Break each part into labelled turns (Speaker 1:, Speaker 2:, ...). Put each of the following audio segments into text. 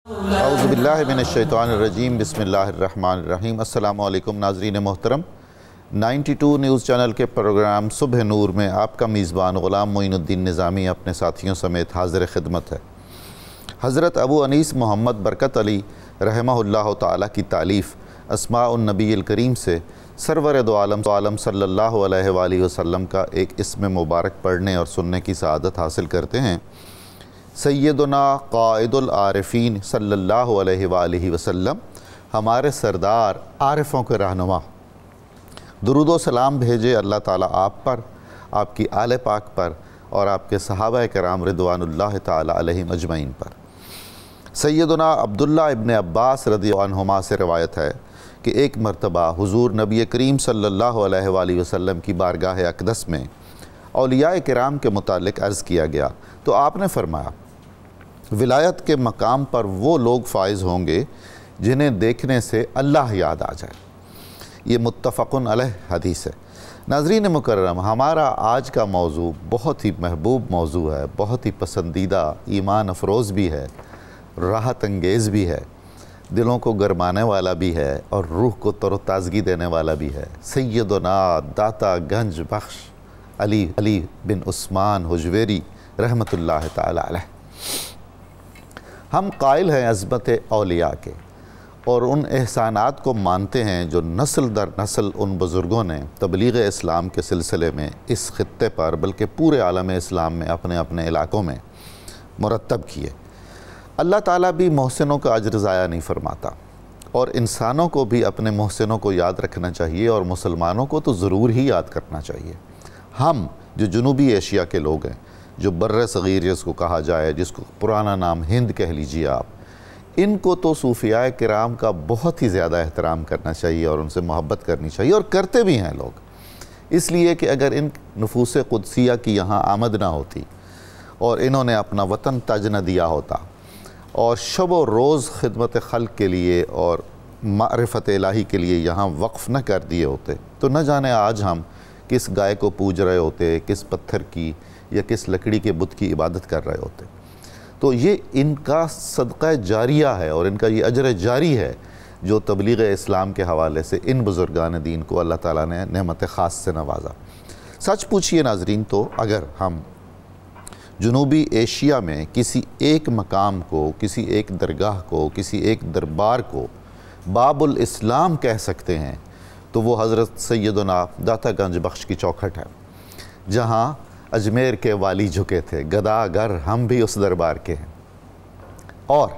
Speaker 1: اعوذ باللہ من الشیطان الرجیم، بسم اللہ الرحمن الرحیم۔ السلام علیکم ناظرین محترم، 92 نیوز چینل کے پروگرام صبح نور میں آپ کا میزبان غلام معین الدین نظامی اپنے ساتھیوں سمیت حاضر خدمت ہے۔ حضرت ابو انیس محمد برکت علی رحمہ اللہ تعالیٰ کی تالیف اسماء النبی الکریم سے سرور دو عالم صلی اللہ علیہ وآلہ وسلم کا ایک اسم مبارک پڑھنے اور سننے کی سعادت حاصل کرتے ہیں۔ سیدنا قائد العارفین صلی اللہ علیہ وآلہ وسلم، ہمارے سردار عارفوں کے رہنما، درود و سلام بھیجے اللہ تعالیٰ آپ پر، آپ کی آل پاک پر اور آپ کے صحابہ کرام رضوان اللہ تعالیٰ علیہم اجمعین پر۔ سیدنا عبداللہ ابن عباس رضی اللہ عنہما سے روایت ہے کہ ایک مرتبہ حضور نبی کریم صلی اللہ علیہ وآلہ وسلم کی بارگاہ اقدس میں اولیاء کرام کے متعلق عرض کیا گیا تو آپ نے فرمایا، ولایت کے مقام پر وہ لوگ فائز ہوں گے جنہیں دیکھنے سے اللہ یاد آ جائے۔ یہ متفقن علیہ حدیث ہے۔ ناظرین مکرم، ہمارا آج کا موضوع بہت ہی محبوب موضوع ہے، بہت ہی پسندیدہ، ایمان افروز بھی ہے، راحت انگیز بھی ہے، دلوں کو گرمانے والا بھی ہے اور روح کو تر و تازگی دینے والا بھی ہے۔ سیدنا داتا گنج بخش علی بن عثمان حجویری رحمۃ اللہ تعالی علیہ۔ ہم قائل ہیں عظمت اولیاء کے اور ان احسانات کو مانتے ہیں جو نسل در نسل ان بزرگوں نے تبلیغ اسلام کے سلسلے میں اس خطے پر بلکہ پورے عالم اسلام میں اپنے اپنے علاقوں میں مرتب کیے۔ اللہ تعالیٰ بھی محسنوں کا اجر ضائع نہیں فرماتا اور انسانوں کو بھی اپنے محسنوں کو یاد رکھنا چاہیے اور مسلمانوں کو تو ضرور ہی یاد کرنا چاہیے۔ ہم جو جنوبی ایشیا کے لوگ ہیں، جو بر صغیر جس کو کہا جائے، جس کو پرانا نام ہند کہہ لیجیے آپ، ان کو تو صوفیاء کرام کا بہت ہی زیادہ احترام کرنا چاہیے اور ان سے محبت کرنی چاہیے، اور کرتے بھی ہیں لوگ، اس لیے کہ اگر ان نفوس قدسیہ کی یہاں آمد نہ ہوتی اور انہوں نے اپنا وطن تج نہ دیا ہوتا اور شب و روز خدمت خلق کے لیے اور معرفت الہی کے لیے یہاں وقف نہ کر دیے ہوتے تو نہ جانے آج ہم کس گائے کو پوج رہے ہوتے، کس پتھر کی یا کس لکڑی کے بت کی عبادت کر رہے ہوتے۔ تو یہ ان کا صدقہ جاریہ ہے اور ان کا یہ اجر جاری ہے جو تبلیغ اسلام کے حوالے سے ان بزرگان دین کو اللہ تعالیٰ نے نعمت خاص سے نوازا۔ سچ پوچھئے ناظرین، تو اگر ہم جنوبی ایشیا میں کسی ایک مقام کو، کسی ایک درگاہ کو، کسی ایک دربار کو باب الاسلام کہہ سکتے ہیں تو وہ حضرت سیدنا داتا گنج بخش کی چوکھٹ ہے، جہاں اجمیر کے والی جھکے تھے، گدا گر ہم بھی اس دربار کے ہیں۔ اور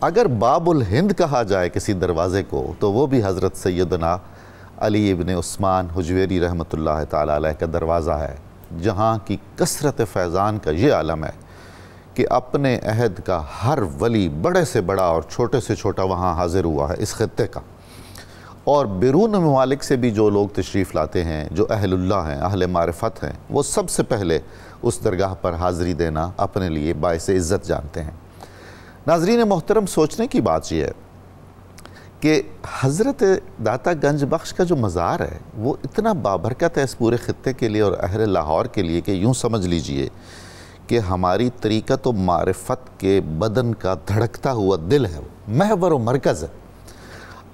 Speaker 1: اگر باب الہند کہا جائے کسی دروازے کو تو وہ بھی حضرت سیدنا علی بن عثمان حجویری رحمۃ اللہ تعالی علیہ کا دروازہ ہے، جہاں کی کثرت فیضان کا یہ عالم ہے کہ اپنے عہد کا ہر ولی بڑے سے بڑا اور چھوٹے سے چھوٹا وہاں حاضر ہوا ہے اس خطے کا، اور بیرون ممالک سے بھی جو لوگ تشریف لاتے ہیں، جو اہل اللہ ہیں، اہل معرفت ہیں، وہ سب سے پہلے اس درگاہ پر حاضری دینا اپنے لیے باعث عزت جانتے ہیں۔ ناظرین محترم، سوچنے کی بات یہ ہے کہ حضرت داتا گنج بخش کا جو مزار ہے وہ اتنا بابرکت ہے اس پورے خطے کے لیے اور اہل لاہور کے لیے کہ یوں سمجھ لیجئے کہ ہماری طریقت و معرفت کے بدن کا دھڑکتا ہوا دل ہے، محور و مرکز ہے۔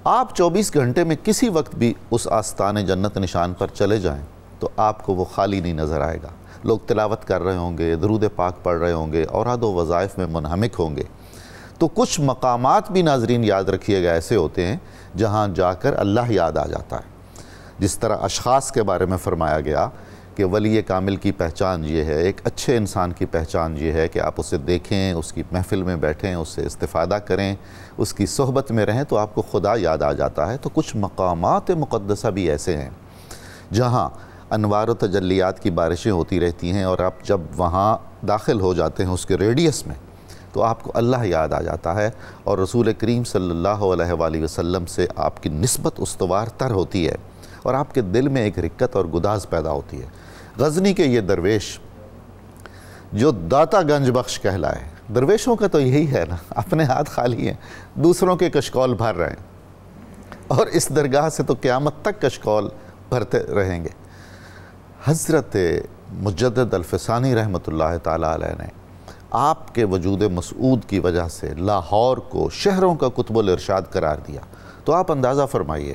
Speaker 1: آپ 24 گھنٹے میں کسی وقت بھی اس آستان جنت نشان پر چلے جائیں تو آپ کو وہ خالی نہیں نظر آئے گا۔ لوگ تلاوت کر رہے ہوں گے، درود پاک پڑھ رہے ہوں گے، اوراد و وظائف میں منہمک ہوں گے۔ تو کچھ مقامات بھی ناظرین یاد رکھیے گا ایسے ہوتے ہیں جہاں جا کر اللہ یاد آ جاتا ہے۔ جس طرح اشخاص کے بارے میں فرمایا گیا کہ ولی کامل کی پہچان یہ ہے، ایک اچھے انسان کی پہچان یہ ہے کہ آپ اسے دیکھیں، اس کی محفل میں بیٹھیں، اس سے استفادہ کریں، اس کی صحبت میں رہیں تو آپ کو خدا یاد آ جاتا ہے۔ تو کچھ مقامات مقدسہ بھی ایسے ہیں جہاں انوار و تجلیات کی بارشیں ہوتی رہتی ہیں، اور آپ جب وہاں داخل ہو جاتے ہیں اس کے ریڈیس میں تو آپ کو اللہ یاد آ جاتا ہے اور رسول کریم صلی اللہ علیہ وآلہ وسلم سے آپ کی نسبت استوار تر ہوتی ہے اور آپ کے دل میں ایک رکت اور گداز پیدا ہوتی ہے۔ غزنی کے یہ درویش جو داتا گنج بخش کہلائے، درویشوں کا تو یہی ہے نا، اپنے ہاتھ خالی ہیں، دوسروں کے کشکول بھر رہے ہیں، اور اس درگاہ سے تو قیامت تک کشکول بھرتے رہیں گے۔ حضرت مجدد الفسانی رحمۃ اللہ تعالی علیہ نے آپ کے وجود مسعود کی وجہ سے لاہور کو شہروں کا قطب الارشاد قرار دیا، تو آپ اندازہ فرمائیے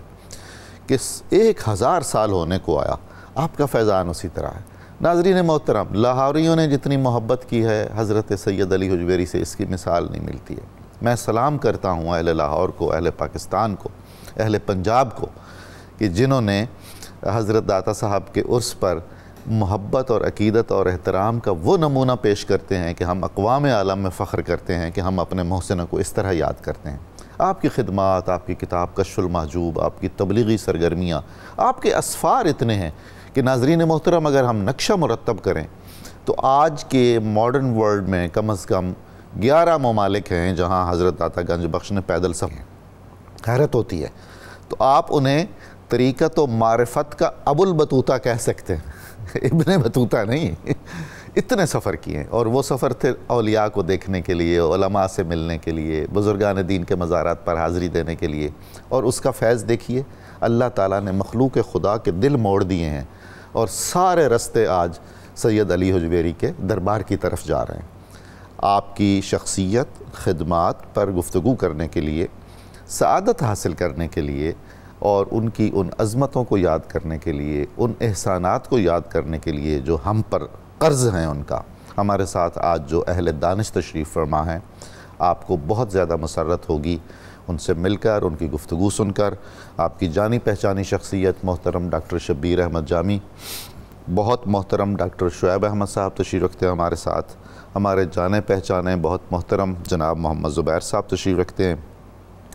Speaker 1: کہ 1000 سال ہونے کو آیا، آپ کا فیضان اسی طرح ہے۔ ناظرین محترم، لاہوریوں نے جتنی محبت کی ہے حضرت سید علی حجویری سے اس کی مثال نہیں ملتی ہے۔ میں سلام کرتا ہوں اہل لاہور کو، اہل پاکستان کو، اہل پنجاب کو، کہ جنہوں نے حضرت داتا صاحب کے عرس پر محبت اور عقیدت اور احترام کا وہ نمونہ پیش کرتے ہیں کہ ہم اقوام عالم میں فخر کرتے ہیں کہ ہم اپنے محسنوں کو اس طرح یاد کرتے ہیں۔ آپ کی خدمات، آپ کی کتاب کشف المحجوب، آپ کی تبلیغی سرگرمیاں، آپ کے اسفار اتنے ہیں کہ ناظرین محترم اگر ہم نقشہ مرتب کریں تو آج کے ماڈرن ورلڈ میں کم از کم 11 ممالک ہیں جہاں حضرت داتا گنج بخش نے پیدل سفر، حیرت ہوتی ہے۔ تو آپ انہیں طریقت و معرفت کا ابو البطوطہ کہہ سکتے ہیں، ابن بطوطہ نہیں، اتنے سفر کیے ہیں، اور وہ سفر تھے اولیاء کو دیکھنے کے لیے، علماء سے ملنے کے لیے، بزرگان دین کے مزارات پر حاضری دینے کے لیے، اور اس کا فیض دیکھیے اللہ تعالیٰ نے مخلوق خدا کے دل موڑ دیے ہیں، اور سارے رستے آج سید علی حجویری کے دربار کی طرف جا رہے ہیں۔ آپ کی شخصیت، خدمات پر گفتگو کرنے کے لیے، سعادت حاصل کرنے کے لیے، اور ان کی ان عظمتوں کو یاد کرنے کے لیے، ان احسانات کو یاد کرنے کے لیے جو ہم پر قرض ہیں ان کا، ہمارے ساتھ آج جو اہل دانش تشریف فرما ہیں، آپ کو بہت زیادہ مسرت ہوگی ان سے مل کر، ان کی گفتگو سن کر۔ آپ کی جانی پہچانی شخصیت محترم ڈاکٹر شبیر احمد جامی، بہت محترم ڈاکٹر شعیب احمد صاحب تشریف رکھتے ہیں ہمارے ساتھ، ہمارے جانے پہچانے بہت محترم جناب محمد زبیر صاحب تشریف رکھتے ہیں۔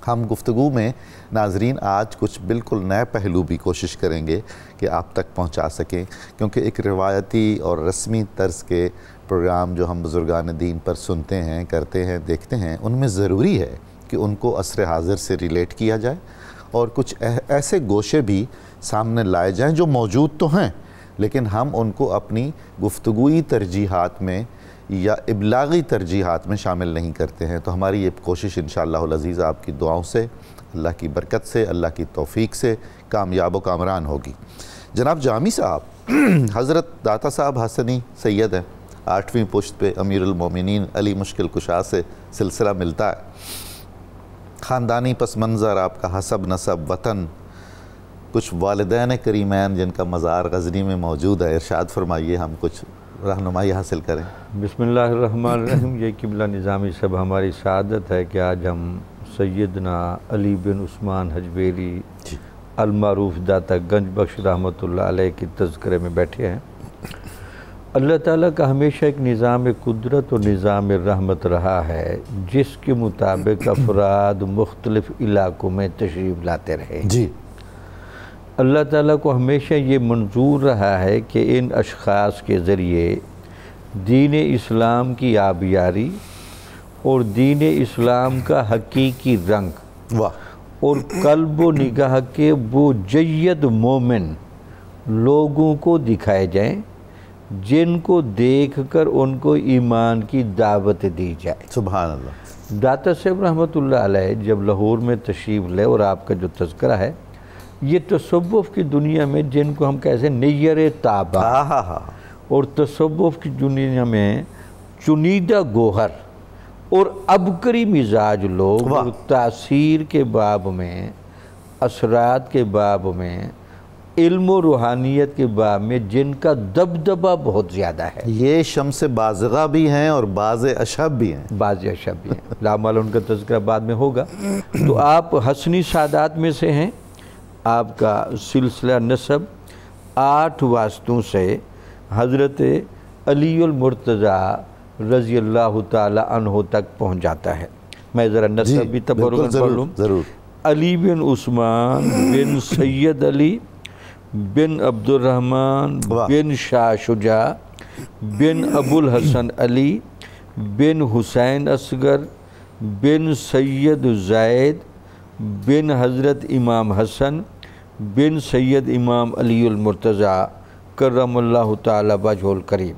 Speaker 1: ہم گفتگو میں ناظرین آج کچھ بالکل نئے پہلو بھی کوشش کریں گے کہ آپ تک پہنچا سکیں، کیونکہ ایک روایتی اور رسمی طرز کے پروگرام جو ہم بزرگان دین پر سنتے ہیں، کرتے ہیں، دیکھتے ہیں، ان میں ضروری ہے کہ ان کو عصر حاضر سے ریلیٹ کیا جائے، اور کچھ ایسے گوشے بھی سامنے لائے جائیں جو موجود تو ہیں لیکن ہم ان کو اپنی گفتگوئی ترجیحات میں یا ابلاغی ترجیحات میں شامل نہیں کرتے ہیں۔ تو ہماری یہ کوشش انشاءاللہ العزیز آپ کی دعاؤں سے، اللہ کی برکت سے، اللہ کی توفیق سے کامیاب و کامران ہوگی۔ جناب جامی صاحب، حضرت داتا صاحب حسنی سید ہیں، 8ویں پشت پہ امیر المومنین علی مشکل کشا سے سلسلہ ملتا ہے۔ خاندانی پس منظر آپ کا، حسب نسب، وطن، کچھ والدین کریمین جن کا مزار غزنی میں موجود ہے، ارشاد فرمائیے، ہم کچھ رہنمائی حاصل کریں۔
Speaker 2: بسم اللہ الرحمن الرحیم۔ یہ قبلہ نظامی صاحب، ہماری سعادت ہے کہ آج ہم سیدنا علی بن عثمان حجویری المعروف داتا گنج بخش رحمۃ اللہ علیہ کی تذکرے میں بیٹھے ہیں۔ اللہ تعالیٰ کا ہمیشہ ایک نظام قدرت اور نظام رحمت رہا ہے جس کے مطابق افراد مختلف علاقوں میں تشریف لاتے رہے۔
Speaker 1: جی،
Speaker 2: اللہ تعالیٰ کو ہمیشہ یہ منظور رہا ہے کہ ان اشخاص کے ذریعے دین اسلام کی آبیاری اور دین اسلام کا حقیقی رنگ اور قلب و نگاہ کے وہ جید مومن لوگوں کو دکھائے جائیں جن کو دیکھ کر ان کو ایمان کی دعوت دی جائے۔
Speaker 1: سبحان اللہ۔
Speaker 2: داتا صاحب رحمۃ اللہ علیہ جب لاہور میں تشریف لے، اور آپ کا جو تذکرہ ہے یہ تصوف کی دنیا میں جن کو ہم کہتے ہیں نیر تابہ، اور تصوف کی دنیا میں چنیدہ گوہر اور عبقری مزاج لوگ، اور تاثیر کے باب میں، اثرات کے باب میں، علم و روحانیت کے باب میں جن کا دبدبہ بہت زیادہ ہے۔
Speaker 1: یہ شمس بازغہ بھی ہیں اور باز اشہب بھی ہیں۔
Speaker 2: باز اشہب بھی ہیں، لامال ان کا تذکرہ بعد میں ہوگا۔ تو آپ حسنی سادات میں سے ہیں، آپ کا سلسلہ نسب 8 واسطوں سے حضرت علی المرتضیٰ رضی اللہ تعالی عنہ تک پہنچ جاتا ہے۔ میں ذرا نسب بھی تبرکاً پڑھ لوں۔ علی بن عثمان بن سید علی بن عبد الرحمن بن شاہ شجاع بن ابو الحسن علی بن حسین اصغر بن سید زید بن حضرت امام حسن بن سید امام علی المرتضیٰ کرم اللہ تعالی وجہ الکریم۔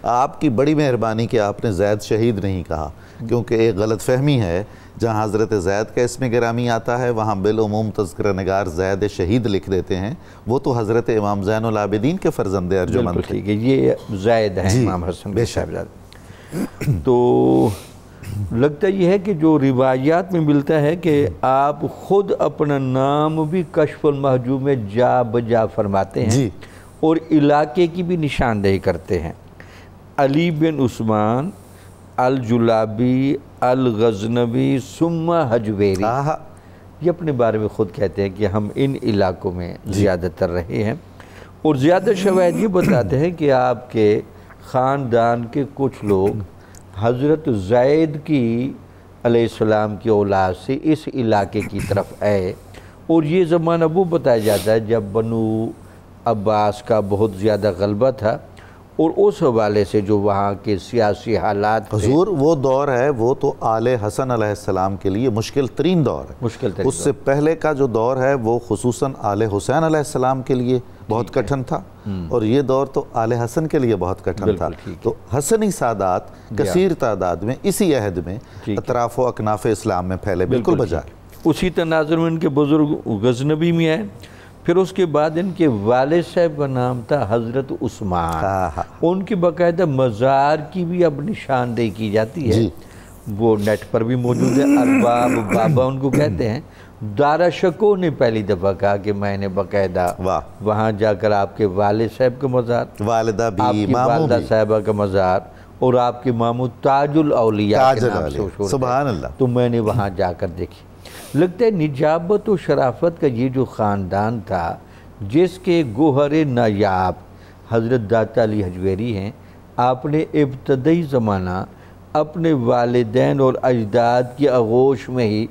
Speaker 1: آپ کی بڑی مہربانی کہ آپ نے زید شہید نہیں کہا، کیونکہ ایک غلط فہمی ہے، جہاں حضرت زید کا اسم گرامی آتا ہے وہاں بالعموم تذکرہ نگار زید شہید لکھ دیتے ہیں، وہ تو حضرت امام زین العابدین کے فرزند ارجمند تھے۔
Speaker 2: ٹھیک ہے، یہ زید ہیں امام حسن
Speaker 1: بے شک۔
Speaker 2: تو لگتا یہ ہے کہ جو روایات میں ملتا ہے کہ آپ خود اپنا نام بھی کشف المحجوب میں جا بجا فرماتے ہیں اور علاقے کی بھی نشاندہی کرتے ہیں۔ علی بن عثمان الجلابی الغزنوی ثم حجویری، یہ اپنے بارے میں خود کہتے ہیں کہ ہم ان علاقوں میں زیادہ تر رہے ہیں، اور زیادہ شواہد یہ بتاتے ہیں کہ آپ کے خاندان کے کچھ لوگ حضرت زید کی علیہ السلام کی اولاد سے اس علاقے کی طرف آئے، اور یہ زمانہ وہ بتایا جاتا ہے جب بنو عباس کا بہت زیادہ غلبہ تھا، اور اس حوالے سے جو وہاں کے سیاسی حالات تھے،
Speaker 1: حضور وہ دور ہے وہ تو آل حسن علیہ السلام کے لیے مشکل ترین دور ہے، اس سے پہلے کا جو دور ہے وہ خصوصاً آل حسین علیہ السلام کے لیے بہت کٹھن تھا، اور یہ دور تو آل حسن کے لیے بہت کٹھن تھا۔ تو حسنی سادات کثیر تعداد میں اسی عہد میں اطراف و اکناف اسلام میں پھیلے، بالکل بجائے
Speaker 2: اسی تناظر میں ان کے بزرگ غزنوی میں آئے۔ پھر اس کے بعد ان کے والد صاحب کا نام تھا حضرت عثمان، ان کی باقاعدہ مزار کی بھی اب نشاندہی کی جاتی ہے، وہ نیٹ پر بھی موجود ہے، ارباب بابا ان کو کہتے ہیں۔ دارا شکو نے پہلی دفعہ کہا کہ میں نے باقاعدہ وہاں جا کر آپ کے والد صاحب کا مزار، آپ کی والدہ صاحبہ کا مزار، اور آپ کے ماموں تاج الاولیاء کے نام سے مشہور،
Speaker 1: سبحان اللہ،
Speaker 2: تو میں نے وہاں جا کر دیکھی۔ لگتا ہے نجابت و شرافت کا یہ جو خاندان تھا، جس کے گوہر نایاب حضرت داتا علی حجویری ہیں، آپ نے ابتدائی زمانہ اپنے والدین اور اجداد کی آغوش میں ہی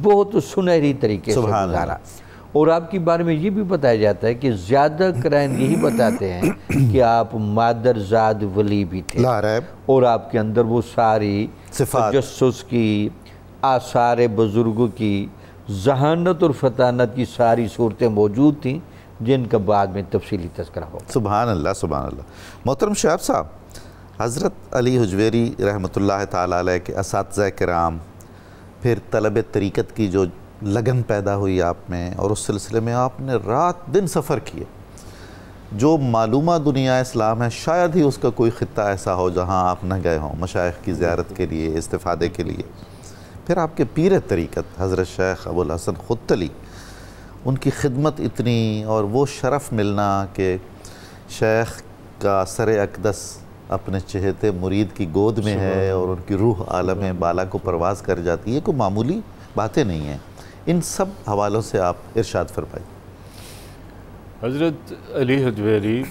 Speaker 2: بہت سنہری طریقے سے گزارا، اور آپ کے بارے میں یہ بھی بتایا جاتا ہے کہ زیادہ قرائن یہی بتاتے ہیں کہ آپ مادر زاد ولی بھی تھے، اور آپ کے اندر وہ ساری تجسس کی، آثار بزرگوں کی، ذہانت اور فطانت کی ساری صورتیں موجود تھیں، جن کا بعد میں تفصیلی تذکرہ ہو۔
Speaker 1: سبحان اللہ، سبحان اللہ۔ محترم شعیب صاحب، حضرت علی حجویری رحمۃ اللہ تعالیٰ علیہ کے اساتذہ کرام، پھر طلب طریقت کی جو لگن پیدا ہوئی آپ میں، اور اس سلسلے میں آپ نے رات دن سفر کیے، جو معلومہ دنیا اسلام ہے شاید ہی اس کا کوئی خطہ ایسا ہو جہاں آپ نہ گئے ہوں مشائخ کی زیارت کے لیے، استفادے کے لیے۔ پھر آپ کے پیر طریقت حضرت شیخ ابو الحسن خدتلی، ان کی خدمت اتنی، اور وہ شرف ملنا کہ شیخ کا سر اقدس اپنے چہتے مرید کی گود میں ہے، اور ان کی روح عالم بالا کو پرواز کر جاتی ہے، کوئی معمولی باتیں نہیں ہیں۔ ان سب حوالوں سے آپ ارشاد فرمائیں۔
Speaker 3: حضرت علی حجویری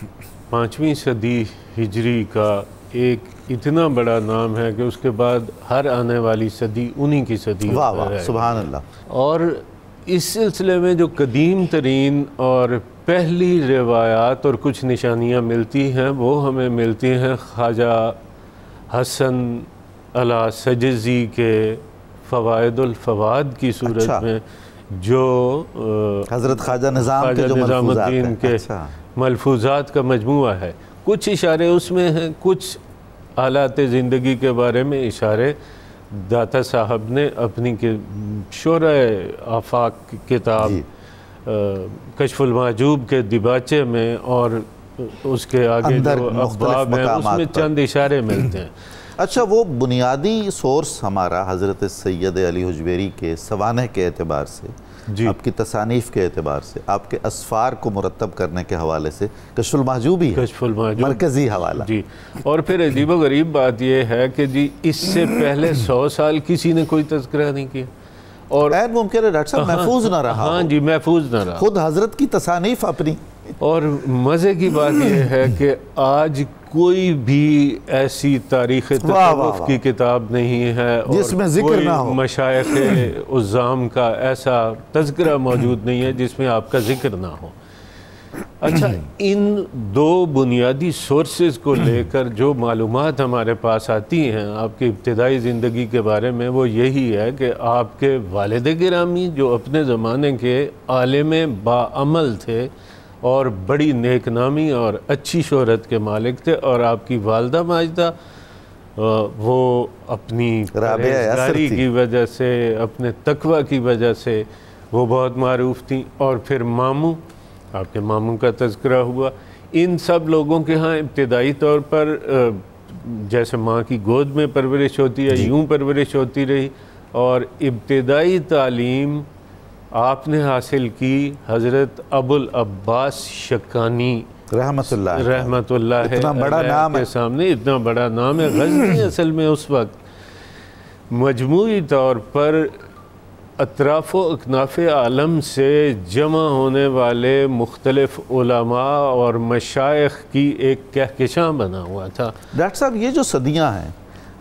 Speaker 3: 5ویں صدی ہجری کا ایک اتنا بڑا نام ہے کہ اس کے بعد ہر آنے والی صدی انہی کی صدی
Speaker 1: واہ واہ، سبحان اللہ۔
Speaker 3: اور اس سلسلے میں جو قدیم ترین اور پہلی روایات اور کچھ نشانیاں ملتی ہیں، وہ ہمیں ملتی ہیں خواجہ حسن علی سجزی کے فوائد الفواد کی صورت میں، جو
Speaker 1: حضرت خواجہ نظام
Speaker 3: الدین کے ملفوظات کا مجموعہ ہے۔ کچھ اشارے اس میں ہیں، کچھ حالات زندگی کے بارے میں اشارے داتا صاحب نے اپنی شورۂ آفاق کتاب کشف المحجوب کے دیباچے میں، اور اس کے آگے جو ابواب ہیں اس میں چند اشارے ملتے ہیں۔
Speaker 1: اچھا، وہ بنیادی سورس ہمارا حضرت سید علی حجویری کے سوانح کے اعتبار سے، آپ کی تصانیف کے اعتبار سے، آپ کے اسفار کو مرتب کرنے کے حوالے سے کشف المحجوب ہی ہے،
Speaker 3: کشف المحجوب
Speaker 1: مرکزی حوالہ۔
Speaker 3: جی، اور پھر عجیب و غریب بات یہ ہے کہ جی اس سے پہلے 100 سال کسی نے کوئی تذکرہ نہیں کیا، اور
Speaker 1: عین ممکن ہے ڈاکٹر صاحب محفوظ نہ رہا،
Speaker 3: ہاں جی محفوظ نہ رہا،
Speaker 1: خود حضرت کی تصانیف اپنی۔ اور
Speaker 3: مزے کی بات یہ ہے کہ آج کوئی بھی ایسی تاریخ تصوف کی کتاب نہیں ہے
Speaker 1: جس میں ذکر نہ ہو،
Speaker 3: مشائخ عظام کا ایسا تذکرہ موجود نہیں ہے جس میں آپ کا ذکر نہ ہو۔ اچھا، ان دو بنیادی سورسز کو لے کر جو معلومات ہمارے پاس آتی ہیں آپ کی ابتدائی زندگی کے بارے میں، وہ یہی ہے کہ آپ کے والد گرامی جو اپنے زمانے کے عالم باعمل تھے اور بڑی نیک نامی اور اچھی شہرت کے مالک تھے، اور آپ کی والدہ ماجدہ وہ اپنی پرہیزگاری کی وجہ سے، اپنے تقوی کی وجہ سے وہ بہت معروف تھیں، اور پھر ماموں، آپ کے ماموں کا تذکرہ ہوا۔ ان سب لوگوں کے ہاں ابتدائی طور پر جیسے ماں کی گود میں پرورش ہوتی ہے یوں پرورش ہوتی رہی، اور ابتدائی تعلیم آپ نے حاصل کی حضرت ابوالعباس شکانی رحمت اللہ
Speaker 1: اتنا بڑا نام
Speaker 3: کے سامنے، اتنا بڑا نام ہے۔ غزنی اصل میں اس وقت مجموعی طور پر اطراف و اکناف عالم سے جمع ہونے والے مختلف علماء اور مشائخ کی ایک کہکشاں بنا ہوا تھا۔
Speaker 1: ڈاکٹر صاحب یہ جو صدیاں ہیں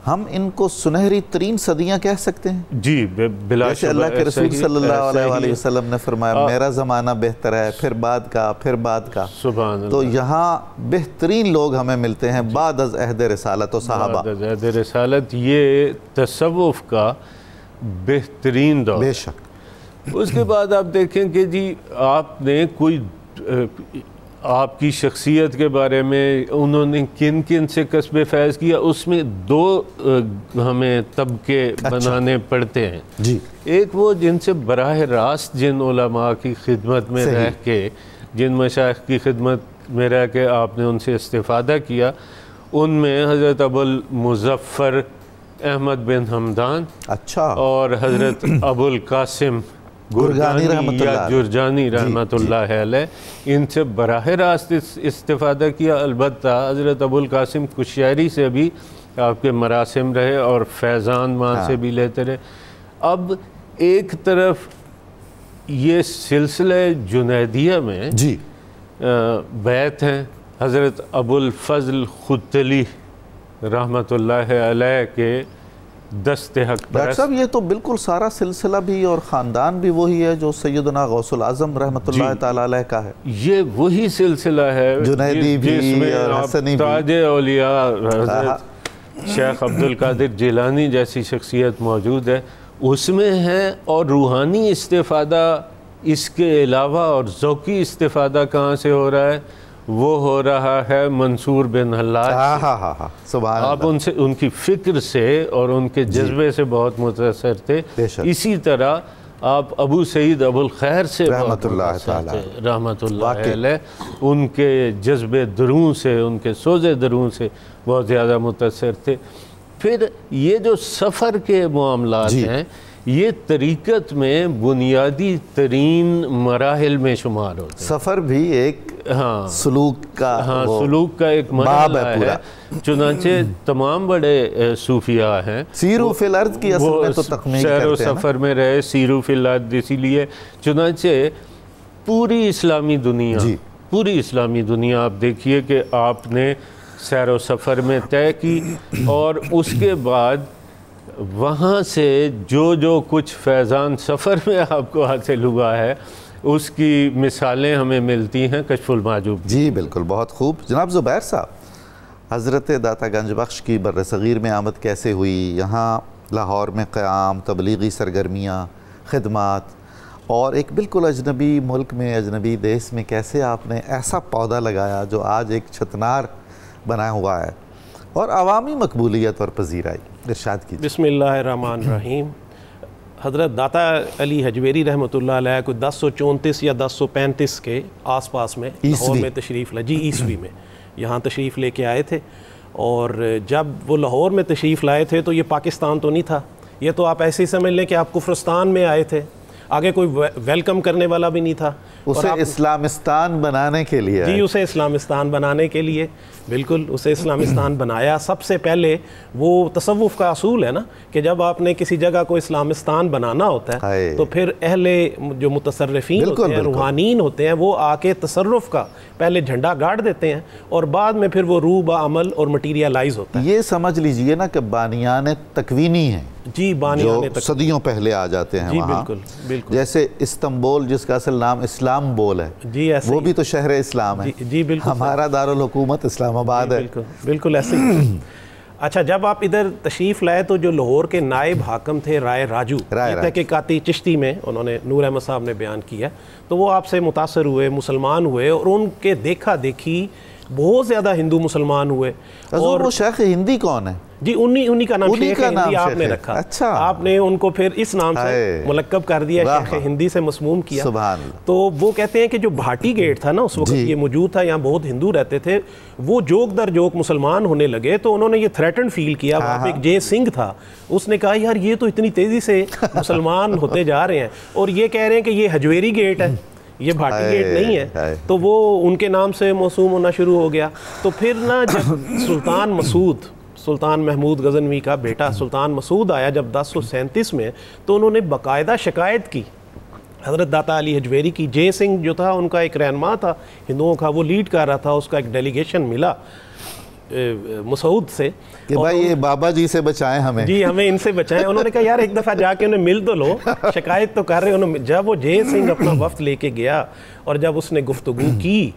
Speaker 1: ہم ان کو سنہری ترین صدیاں کہہ سکتے ہیں؟
Speaker 3: جی بلا
Speaker 1: جیسے اللہ کے رسول صلی اللہ علیہ وسلم نے فرمایا میرا زمانہ بہتر ہے، پھر بعد کا، پھر بعد کا۔
Speaker 3: سبحان اللہ۔
Speaker 1: تو یہاں بہترین لوگ ہمیں ملتے ہیں بعد از عہد رسالت و صحابہ۔
Speaker 3: بعد از عہد رسالت یہ تصوف کا بہترین دور۔
Speaker 1: بے شک۔
Speaker 3: اس کے بعد آپ دیکھیں کہ جی آپ نے کوئی آپ کی شخصیت کے بارے میں انہوں نے کن کن سے کسب فیض کیا، اس میں دو ہمیں طبقے بنانے پڑتے ہیں۔
Speaker 1: جی
Speaker 3: ایک وہ جن سے براہ راست جن علماء کی خدمت میں رہ کے، جن مشائخ کی خدمت میں رہ کے آپ نے ان سے استفادہ کیا، ان میں حضرت ابوالمظفر احمد بن حمدان
Speaker 1: اچھا
Speaker 3: اور حضرت ابوالقاسم جرجانی رحمت اللہ علیہ، ان سے براہ راست استفادہ کیا۔ البتہ حضرت ابوالقاسم کچھ شاعری سے بھی آپ کے مراسم رہے اور فیضان ماں سے بھی لیتے رہے۔ اب ایک طرف یہ سلسلہ جنیدیہ میں
Speaker 1: جی
Speaker 3: بیت ہیں حضرت ابوالفضل ختلی رحمت اللہ علیہ کے دست حق
Speaker 1: ڈاکٹر
Speaker 3: پرست۔
Speaker 1: صاحب یہ تو بالکل سارا سلسلہ بھی اور خاندان بھی وہی ہے جو سیدنا غوث العظم رحمت اللہ تعالیٰ علیہ کا ہے۔
Speaker 3: یہ وہی سلسلہ ہے
Speaker 1: جنیدی بھی
Speaker 3: جس میں
Speaker 1: اور
Speaker 3: آپ
Speaker 1: حسنی بھی۔
Speaker 3: تاج اولیاء حضرت شیخ عبدالقادر جیلانی جیسی شخصیت موجود ہے، اس میں ہے، اور روحانی استفادہ اس کے علاوہ اور ذوقی استفادہ کہاں سے ہو رہا ہے؟ وہ ہو رہا ہے منصور بن حلاج سے۔
Speaker 1: سبحان
Speaker 3: آپ ان سے، ان کی فکر سے اور ان کے جذبے سے بہت متاثر تھے۔ اسی طرح آپ ابو سعید ابوالخیر سے
Speaker 1: رحمت اللہ تعالیٰ
Speaker 3: رحمت اللہ علیہ، ان کے جذبے دروں سے، ان کے سوز دروں سے بہت زیادہ متاثر تھے۔ پھر یہ جو سفر کے معاملات ہیں، یہ طریقت میں بنیادی ترین مراحل میں شمار ہوتے ہیں۔
Speaker 1: سفر بھی ایک سلوک کا
Speaker 3: سلوک کا ایک مرحلہ ہے۔ چنانچہ تمام بڑے صوفیاء ہیں
Speaker 1: سیرو فی الارض کی اصل میں تو تخمیل کرتے ہیں،
Speaker 3: سیر و سفر میں رہے، سیرو فی الارض، اسی لیے چنانچہ پوری اسلامی دنیا آپ دیکھیے کہ آپ نے سیر و سفر میں طے کی، اور اس کے بعد وہاں سے جو کچھ فیضان سفر میں آپ کو حاصل ہوا ہے اس کی مثالیں ہمیں ملتی ہیں کشف المحجوب۔
Speaker 1: جی بالکل، بہت خوب۔ جناب زبیر صاحب، حضرت داتا گنج بخش کی بر صغیر میں آمد کیسے ہوئی؟ یہاں لاہور میں قیام، تبلیغی سرگرمیاں، خدمات، اور ایک بالکل اجنبی ملک میں، اجنبی دیس میں کیسے آپ نے ایسا پودا لگایا جو آج ایک چھتنار بنا ہوا ہے اور عوامی مقبولیت اور پذیرائی؟ ارشاد کیجیے۔
Speaker 4: بسم اللہ الرحمن الرحیم۔ حضرت داتا علی حجویری رحمۃ اللہ علیہ کو 1034 یا 1035 کے آس پاس میں لاہور میں تشریف عیسوی میں یہاں تشریف لے کے آئے تھے، اور جب وہ لاہور میں تشریف لائے تھے تو یہ پاکستان تو نہیں تھا، یہ تو آپ ایسے ہی سمجھ لیں کہ آپ کفرستان میں آئے تھے، آگے کوئی ویلکم کرنے والا بھی نہیں تھا۔
Speaker 1: اسے اسلامستان بنانے کے لیے،
Speaker 4: جی اسے اسلامستان بنانے کے لیے، بالکل اسے اسلامستان بنایا۔ سب سے پہلے وہ تصوف کا اصول ہے نا کہ جب آپ نے کسی جگہ کو اسلامستان بنانا ہوتا ہے تو پھر اہل جو متصرفین ہوتے ہیں، روحانین ہوتے ہیں، وہ آ کے تصرف کا پہلے جھنڈا گاڑ دیتے ہیں، اور بعد میں پھر وہ روح عمل اور مٹیریلائز ہوتا ہے۔
Speaker 1: یہ سمجھ لیجئے نا کہ بانیان تکوینی ہیں،
Speaker 4: جی بانیان
Speaker 1: جو صدیوں پہلے آ جاتے ہیں وہاں،
Speaker 4: بالکل
Speaker 1: جیسے استنبول جس کا اصل نام اسلام بول ہے،
Speaker 4: جی ایسے
Speaker 1: وہ بھی تو شہر اسلام ہے۔
Speaker 4: جی بالکل،
Speaker 1: ہمارا دارالحکومت اسلام آباد ہے۔
Speaker 4: بالکل ایسے ہی۔ اچھا، جب آپ ادھر تشریف لائے تو جو لاہور کے نائب حاکم تھے رائے راجو، تحقیقاتی چشتی میں انہوں نے نور احمد صاحب نے بیان کیا، تو وہ آپ سے متاثر ہوئے، مسلمان ہوئے، اور ان کے دیکھا دیکھی بہت زیادہ ہندو مسلمان ہوئے.
Speaker 1: اور وہ شیخ ہندی کون ہے؟
Speaker 4: جی انہی کا نام شیخ ہندی آپ نے رکھا.
Speaker 1: اچھا.
Speaker 4: آپ نے ان کو پھر اس نام سے ملقب کر دیا, شیخ ہندی سے مسموم کیا.
Speaker 1: سبحان اللہ.
Speaker 4: تو وہ کہتے ہیں کہ جو بھاٹی گیٹ تھا نا اس وقت یہ موجود تھا, یہاں بہت ہندو رہتے تھے, وہ جوک در جوک مسلمان ہونے لگے تو انہوں نے یہ تھریٹن فیل کیا. وہاں پہ ایک جے سنگھ تھا, اس نے کہا یار یہ تو اتنی تیزی سے مسلمان ہوتے جا رہے ہیں, اور یہ کہہ رہے ہیں کہ یہ حجویری گیٹ ہے, یہ بھاٹی گیٹ نہیں ہے. تو وہ ان کے نام سے موسوم ہونا شروع ہو گیا. تو پھر نا جب سلطان مسعود, سلطان محمود غزنوی کا بیٹا سلطان مسعود آیا جب 1037 میں, تو انہوں نے باقاعدہ شکایت کی حضرت داتا علی حجویری کی. جے سنگھ جو تھا ان کا ایک رہنما تھا ہندوؤں کا, وہ لیڈ کر رہا تھا, اس کا ایک ڈیلیگیشن ملا مسعود سے
Speaker 1: کہ بھائی یہ بابا جی سے بچائیں ہمیں.
Speaker 4: جی ہمیں ان سے بچائیں. انہوں نے کہا یار ایک دفعہ جا کے انہیں مل تو لو, شکایت تو کر رہے. جب وہ جے سنگھ اپنا وفد لے کے گیا اور جب اس نے گفتگو کی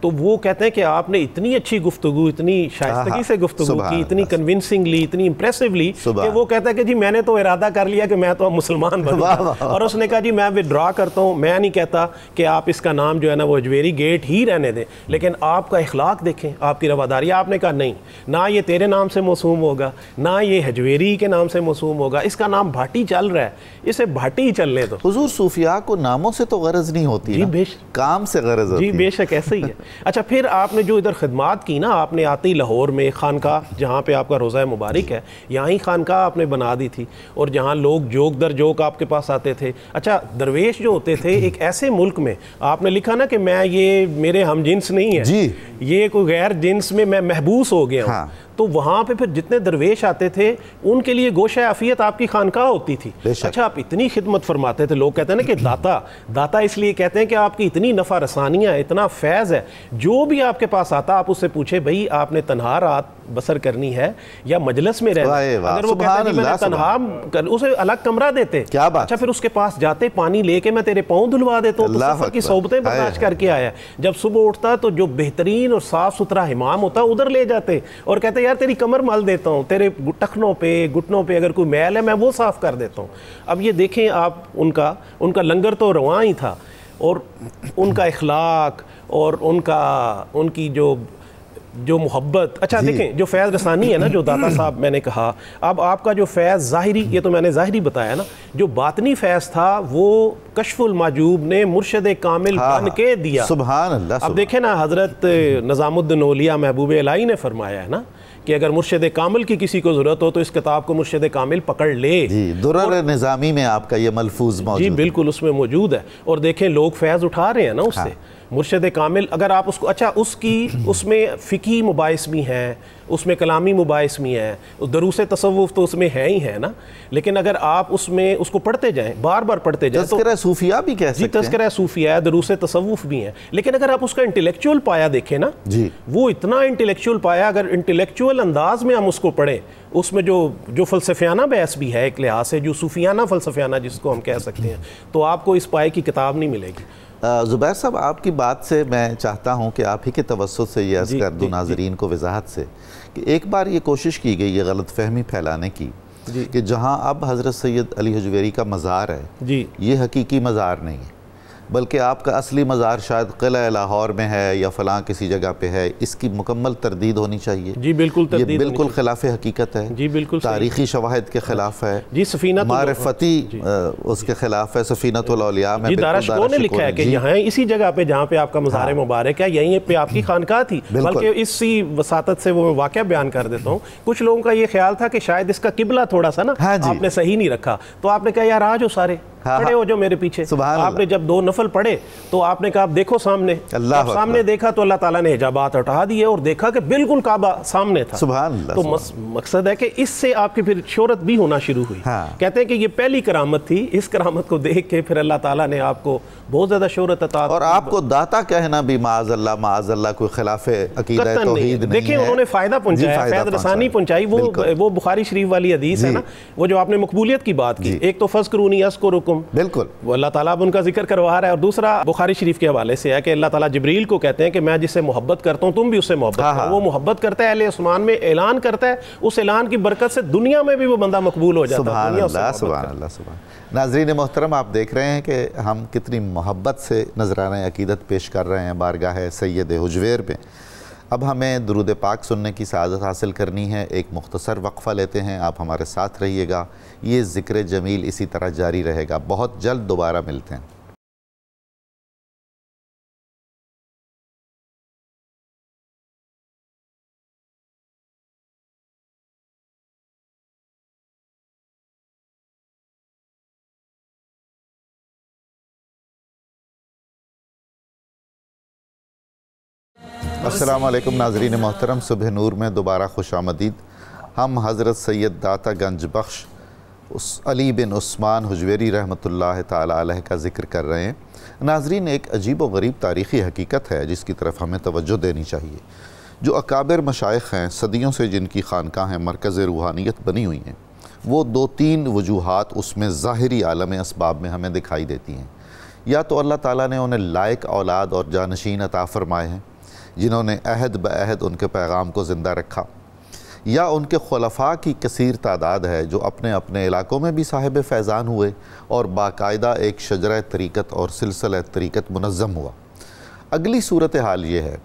Speaker 4: تو وہ کہتے ہیں کہ آپ نے اتنی اچھی گفتگو, اتنی شائستگی سے گفتگو کی, اتنی کنونسنگلی, اتنی امپریسولی, کہ وہ کہتا ہے کہ جی میں نے تو ارادہ کر لیا کہ میں تو اب مسلمان بن گیا. اور اس نے کہا جی میں وڈرا کرتا ہوں, میں نہیں کہتا کہ آپ اس کا نام جو ہے نا وہ حجویری گیٹ ہی رہنے دیں, لیکن آپ کا اخلاق دیکھیں, آپ کی رواداری. آپ نے کہا نہیں, نہ یہ تیرے نام سے موسوم ہوگا, نہ یہ حجویری کے نام سے موسوم ہوگا, اس کا نام بھاٹی چل رہا ہے, اسے بھاٹی ہی چلنے دو.
Speaker 1: حضور صوفیاء کو ناموں سے تو غرض نہیں ہوتی,
Speaker 4: جی بے شک,
Speaker 1: کام سے غرض ہوتی.
Speaker 4: جی بے شک ایسے ہی ہے. اچھا پھر آپ نے جو ادھر خدمات کی نا, آپ نے آتی لاہور میں خانقاہ جہاں پہ آپ کا روضہ مبارک ہے, یہاں ہی خانقاہ آپ نے بنا دی تھی, اور جہاں لوگ جوک در جوک آپ کے پاس آتے تھے. اچھا درویش جو ہوتے تھے ایک ایسے ملک میں, آپ نے لکھا نا کہ میں یہ میرے ہم جنس نہیں ہے,
Speaker 1: جی
Speaker 4: یہ کوئی غیر جنس میں محبوس ہو گیا ہوں. تو وہاں پہ پھر جتنے درویش آتے تھے ان کے لیے گوشہ عافیت آپ کی خانقاہ ہوتی تھی. اچھا آپ اتنی خدمت فرماتے تھے, لوگ کہتے ہیں نا کہ داتا اس لیے کہتے ہیں کہ آپ کی اتنی نفع رسانیاں, اتنا فیض ہے, جو بھی آپ کے پاس آتا آپ اس سے پوچھے بھئی آپ نے تنہا رات بسر کرنی ہے یا مجلس میں رہنا ہے. اگر وہ کہتا ہے کہ میں نے تنہا, اسے الگ کمرہ دیتے. اچھا پھر اس کے پاس جاتے, پانی لے کے میں تیرے پاؤں دھلوا دیتا ہوں, تو سفر کی صحبتیں برداشت کر کے آیا. جب صبح اٹھتا تو جو بہترین اور صاف ستھرا حمام ہوتا ادھر لے جاتے اور کہتے یار تیری کمر مل دیتا ہوں, تیرے ٹخنوں پہ گھٹنوں پہ اگر کوئی میل ہے میں وہ صاف کر دیتا ہوں. اب یہ دیکھیں آپ, ان کا لنگر تو رواں ہی تھا, اور ان کا اخلاق اور ان کی جو محبت. اچھا دیکھیں جو فیض رسانی ہے نا جو داتا صاحب میں نے کہا, اب آپ کا جو فیض ظاہری, یہ تو میں نے ظاہری بتایا نا, جو باطنی فیض تھا وہ کشف المحجوب نے مرشد کامل بن کے دیا.
Speaker 1: سبحان اللہ.
Speaker 4: اب دیکھیں نا حضرت نظام الدین اولیاء محبوب الہی نے فرمایا ہے نا کہ اگر مرشد کامل کی کسی کو ضرورت ہو تو اس کتاب کو مرشد کامل پکڑ لے.
Speaker 1: جی درر نظامی میں آپ کا یہ ملفوظ موجود ہے.
Speaker 4: جی بالکل اس میں موجود ہے. اور دیکھیں لوگ فیض اٹھا رہے ہیں نا اس سے. مرشد کامل اگر آپ اس کو, اچھا اس میں فقہی مباحث بھی ہیں, اس میں کلامی مباحث بھی ہیں, دروس تصوف تو اس میں ہے ہی ہے نا, لیکن اگر آپ اس کو پڑھتے جائیں, بار بار پڑھتے جائیں,
Speaker 1: تذکرہ صوفیاء بھی کہہ سکتے ہیں.
Speaker 4: جی تذکرہ صوفیاء, دروس تصوف بھی ہیں, لیکن اگر آپ اس کا انٹلیکچول پایا دیکھیں نا,
Speaker 1: جی
Speaker 4: وہ اتنا انٹلیکچول پایا, اگر انٹلیکچول انداز میں ہم اس کو پڑھیں, اس میں جو فلسفیانہ بحث بھی ہے ایک لحاظ سے, جو صوفیانہ فلسفیانہ جس کو ہم کہہ سکتے ہیں, تو آپ کو اس پائے کی کتاب نہیں ملے گی.
Speaker 1: زبیر صاحب آپ کی بات سے میں چاہتا ہوں کہ آپ ہی کے توسط سے یہ عرض کر دوں ناظرین کو وضاحت سے کہ ایک بار یہ کوشش کی گئی یہ غلط فہمی پھیلانے کی کہ جہاں اب حضرت سید علی حجویری کا مزار ہے یہ حقیقی مزار نہیں ہے, بلکہ آپ کا اصلی مزار شاید قلعہ لاہور میں ہے یا فلاں کسی جگہ پہ ہے. اس کی مکمل تردید ہونی چاہیے.
Speaker 4: جی بالکل تردید,
Speaker 1: یہ بالکل خلاف حقیقت ہے.
Speaker 4: جی بالکل
Speaker 1: تاریخی شواہد کے خلاف ہے.
Speaker 4: جی سفینہ
Speaker 1: معرفتی اس کے خلاف ہے. سفینۃ الاولیاء میں
Speaker 4: جی داراشکو نے لکھا ہے کہ یہاں اسی جگہ پہ جہاں پہ آپ کا مزار مبارک ہے, یہیں پہ آپ کی خانقاہ تھی. بلکہ اسی وساطت سے وہ واقعہ بیان کر دیتا ہوں. کچھ لوگوں کا یہ خیال تھا کہ شاید اس کا قبلہ تھوڑا سا نا آپ نے صحیح نہیں رکھا, تو آپ نے کہا یار آ جاؤ سارے پڑھے ہو جو میرے پیچھے. آپ نے جب 2 نفل پڑھے تو آپ نے کہا آپ دیکھو سامنے, سامنے دیکھا تو اللہ تعالیٰ نے حجابات ہٹا دیے اور دیکھا کہ بالکل کعبہ سامنے تھا.
Speaker 1: سبحان اللہ.
Speaker 4: تو مقصد ہے کہ اس سے آپ کی پھر شہرت بھی ہونا شروع ہوئی. کہتے ہیں کہ یہ پہلی کرامت تھی, اس کرامت کو دیکھ کے پھر اللہ تعالیٰ نے آپ کو بہت زیادہ شہرت عطا.
Speaker 1: اور آپ کو داتا کہنا بھی معاذ اللہ کوئی خلاف عقیدہ توحید نہیں ہے.
Speaker 4: دیکھیں انہوں نے فائدہ پہنچایا, فیض رسانی پہنچائی. وہ بخاری شریف والی حدیث ہے نا, وہ جو آپ نے مقبولیت کی بات کی, ایک تو فذکرونی اذکرکم,
Speaker 1: بالکل
Speaker 4: اللہ تعالیٰ اب ان کا ذکر کروا رہا ہے, اور دوسرا بخاری شریف کے حوالے سے ہے کہ اللہ تعالیٰ جبریل کو کہتے ہیں کہ میں جس سے محبت کرتا ہوں تم بھی اس سے محبت کرو. وہ محبت کرتا ہے, اہل عثمان میں اعلان کرتا ہے, اس اعلان کی برکت سے دنیا میں بھی وہ بندہ مقبول ہو جاتا ہے.
Speaker 1: سبحان اللہ سبحان اللہ سبحان. ناظرین محترم آپ دیکھ رہے ہیں کہ ہم کتنی محبت سے نذرانہ عقیدت پیش کر رہے ہیں بارگاہ سید حجویر میں. اب ہمیں درود پاک سننے کی سعادت حاصل کرنی ہے، ایک مختصر وقفہ لیتے ہیں، آپ ہمارے ساتھ رہیے گا، یہ ذکر جمیل اسی طرح جاری رہے گا، بہت جلد دوبارہ ملتے ہیں۔ السلام علیکم ناظرین محترم، صبح نور میں دوبارہ خوش آمدید۔ ہم حضرت سید داتا گنج بخش علی بن عثمان حجویری رحمۃ اللہ تعالیٰ علیہ کا ذکر کر رہے ہیں۔ ناظرین، ایک عجیب و غریب تاریخی حقیقت ہے جس کی طرف ہمیں توجہ دینی چاہیے۔ جو اکابر مشائخ ہیں، صدیوں سے جن کی خانقاہیں مرکز روحانیت بنی ہوئی ہیں، وہ 2-3 وجوہات اس میں ظاہری عالم اسباب میں ہمیں دکھائی دیتی ہیں۔ یا تو اللہ تعالیٰ نے انہیں لائق اولاد اور جانشین عطا فرمائے ہیں جنہوں نے عہد بعہد ان کے پیغام کو زندہ رکھا، یا ان کے خلفاء کی کثیر تعداد ہے جو اپنے اپنے علاقوں میں بھی صاحب فیضان ہوئے اور باقاعدہ ایک شجرہ طریقت اور سلسلہ طریقت منظم ہوا۔ اگلی صورتحال یہ ہے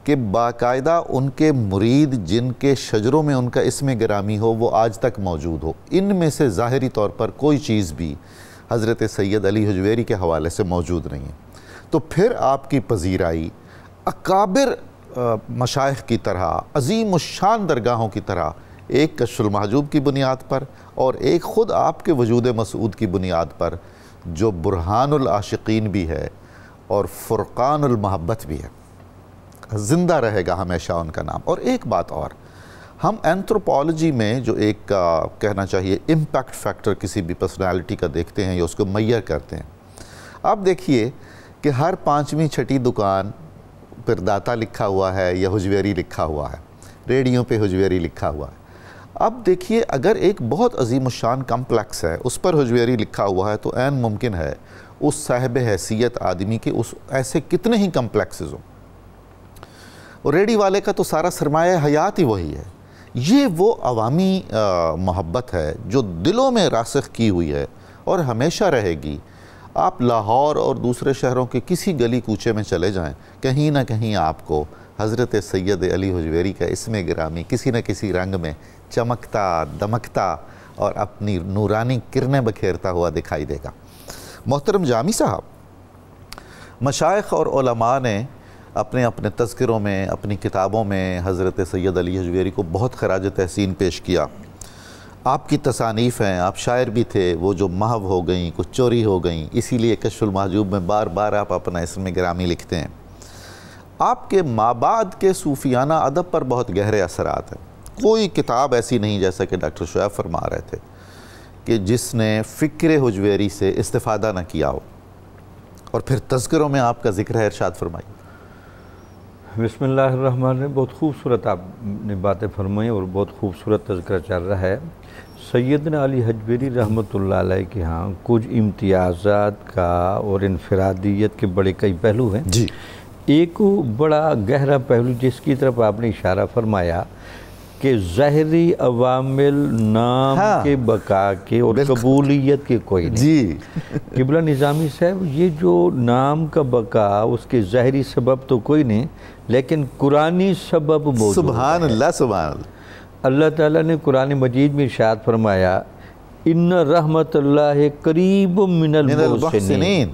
Speaker 1: کہ باقاعدہ ان کے مرید جن کے شجروں میں ان کا اسم گرامی ہو وہ آج تک موجود ہو۔ ان میں سے ظاہری طور پر کوئی چیز بھی حضرت سید علی حجویری کے حوالے سے موجود نہیں ہے۔ تو پھر آپ کی پذیرائی اکابر مشائخ کی طرح، عظیم الشان درگاہوں کی طرح، ایک کشف المحجوب کی بنیاد پر اور ایک خود آپ کے وجود مسعود کی بنیاد پر، جو برہان العاشقین بھی ہے اور فرقان المحبت بھی ہے، زندہ رہے گا ہمیشہ ان کا نام۔ اور ایک بات اور، ہم اینتھروپولوجی میں جو ایک کہنا چاہیے امپیکٹ فیکٹر کسی بھی پرسنالٹی کا دیکھتے ہیں یا اس کو میئر کرتے ہیں، آپ دیکھیے کہ ہر 5ویں 6ٹی دکان پر داتا لکھا ہوا ہے یا حجویری لکھا ہوا ہے، ریڈیو پہ حجویری لکھا ہوا ہے۔ اب دیکھیے اگر ایک بہت عظیم الشان کمپلیکس ہے اس پر حجویری لکھا ہوا ہے تو عین ممکن ہے اس صاحب حیثیت آدمی کے اس ایسے کتنے ہی کمپلیکسز ہوں، اور ریڈی والے کا تو سارا سرمایہ حیات ہی وہی ہے۔ یہ وہ عوامی محبت ہے جو دلوں میں راسخ کی ہوئی ہے اور ہمیشہ رہے گی۔ آپ لاہور اور دوسرے شہروں کے کسی گلی کوچے میں چلے جائیں، کہیں نہ کہیں آپ کو حضرت سید علی حجویری کا اسم گرامی کسی نہ کسی رنگ میں چمکتا دمکتا اور اپنی نورانی کرنیں بکھیرتا ہوا دکھائی دے گا۔ محترم جامی صاحب، مشائخ اور علماء نے اپنے اپنے تذکروں میں، اپنی کتابوں میں حضرت سید علی حجویری کو بہت خراج تحسین پیش کیا۔ آپ کی تصانیف ہیں، آپ شاعر بھی تھے، وہ جو محو ہو گئیں، کچھ چوری ہو گئیں، اسی لیے کشف المحجوب میں بار بار آپ اپنا اسم گرامی لکھتے ہیں۔ آپ کے مابعد کے صوفیانہ ادب پر بہت گہرے اثرات ہیں۔ کوئی کتاب ایسی نہیں، جیسا کہ ڈاکٹر شعیب فرما رہے تھے، کہ جس نے فکر حجویری سے استفادہ نہ کیا ہو۔ اور پھر تذکروں میں آپ کا ذکر ہے، ارشاد فرمائیے۔
Speaker 2: بسم اللہ الرحمن الرحیم۔ بہت خوبصورت آپ نے باتیں فرمائی اور بہت خوبصورت تذکرہ چل رہا ہے۔ سیدنا علی حجویری رحمۃ اللہ علیہ کے ہاں کچھ امتیازات کا اور انفرادیت کے بڑے کئی پہلو ہیں۔
Speaker 1: جی،
Speaker 2: ایک بڑا گہرا پہلو جس کی طرف آپ نے اشارہ فرمایا کہ ظاہری عوامل نام کے بقا کے اور قبولیت کے کوئی نہیں۔
Speaker 1: جی
Speaker 2: قبلہ نظامی صاحب، یہ جو نام کا بقا اس کے ظاہری سبب تو کوئی نہیں، لیکن قرآنی سبب موجود ہے۔
Speaker 1: سبحان اللہ، سبحان اللہ۔
Speaker 2: اللہ تعالیٰ نے قرآن مجید میں ارشاد فرمایا، ان رحمت اللہ قریب من المحسنین۔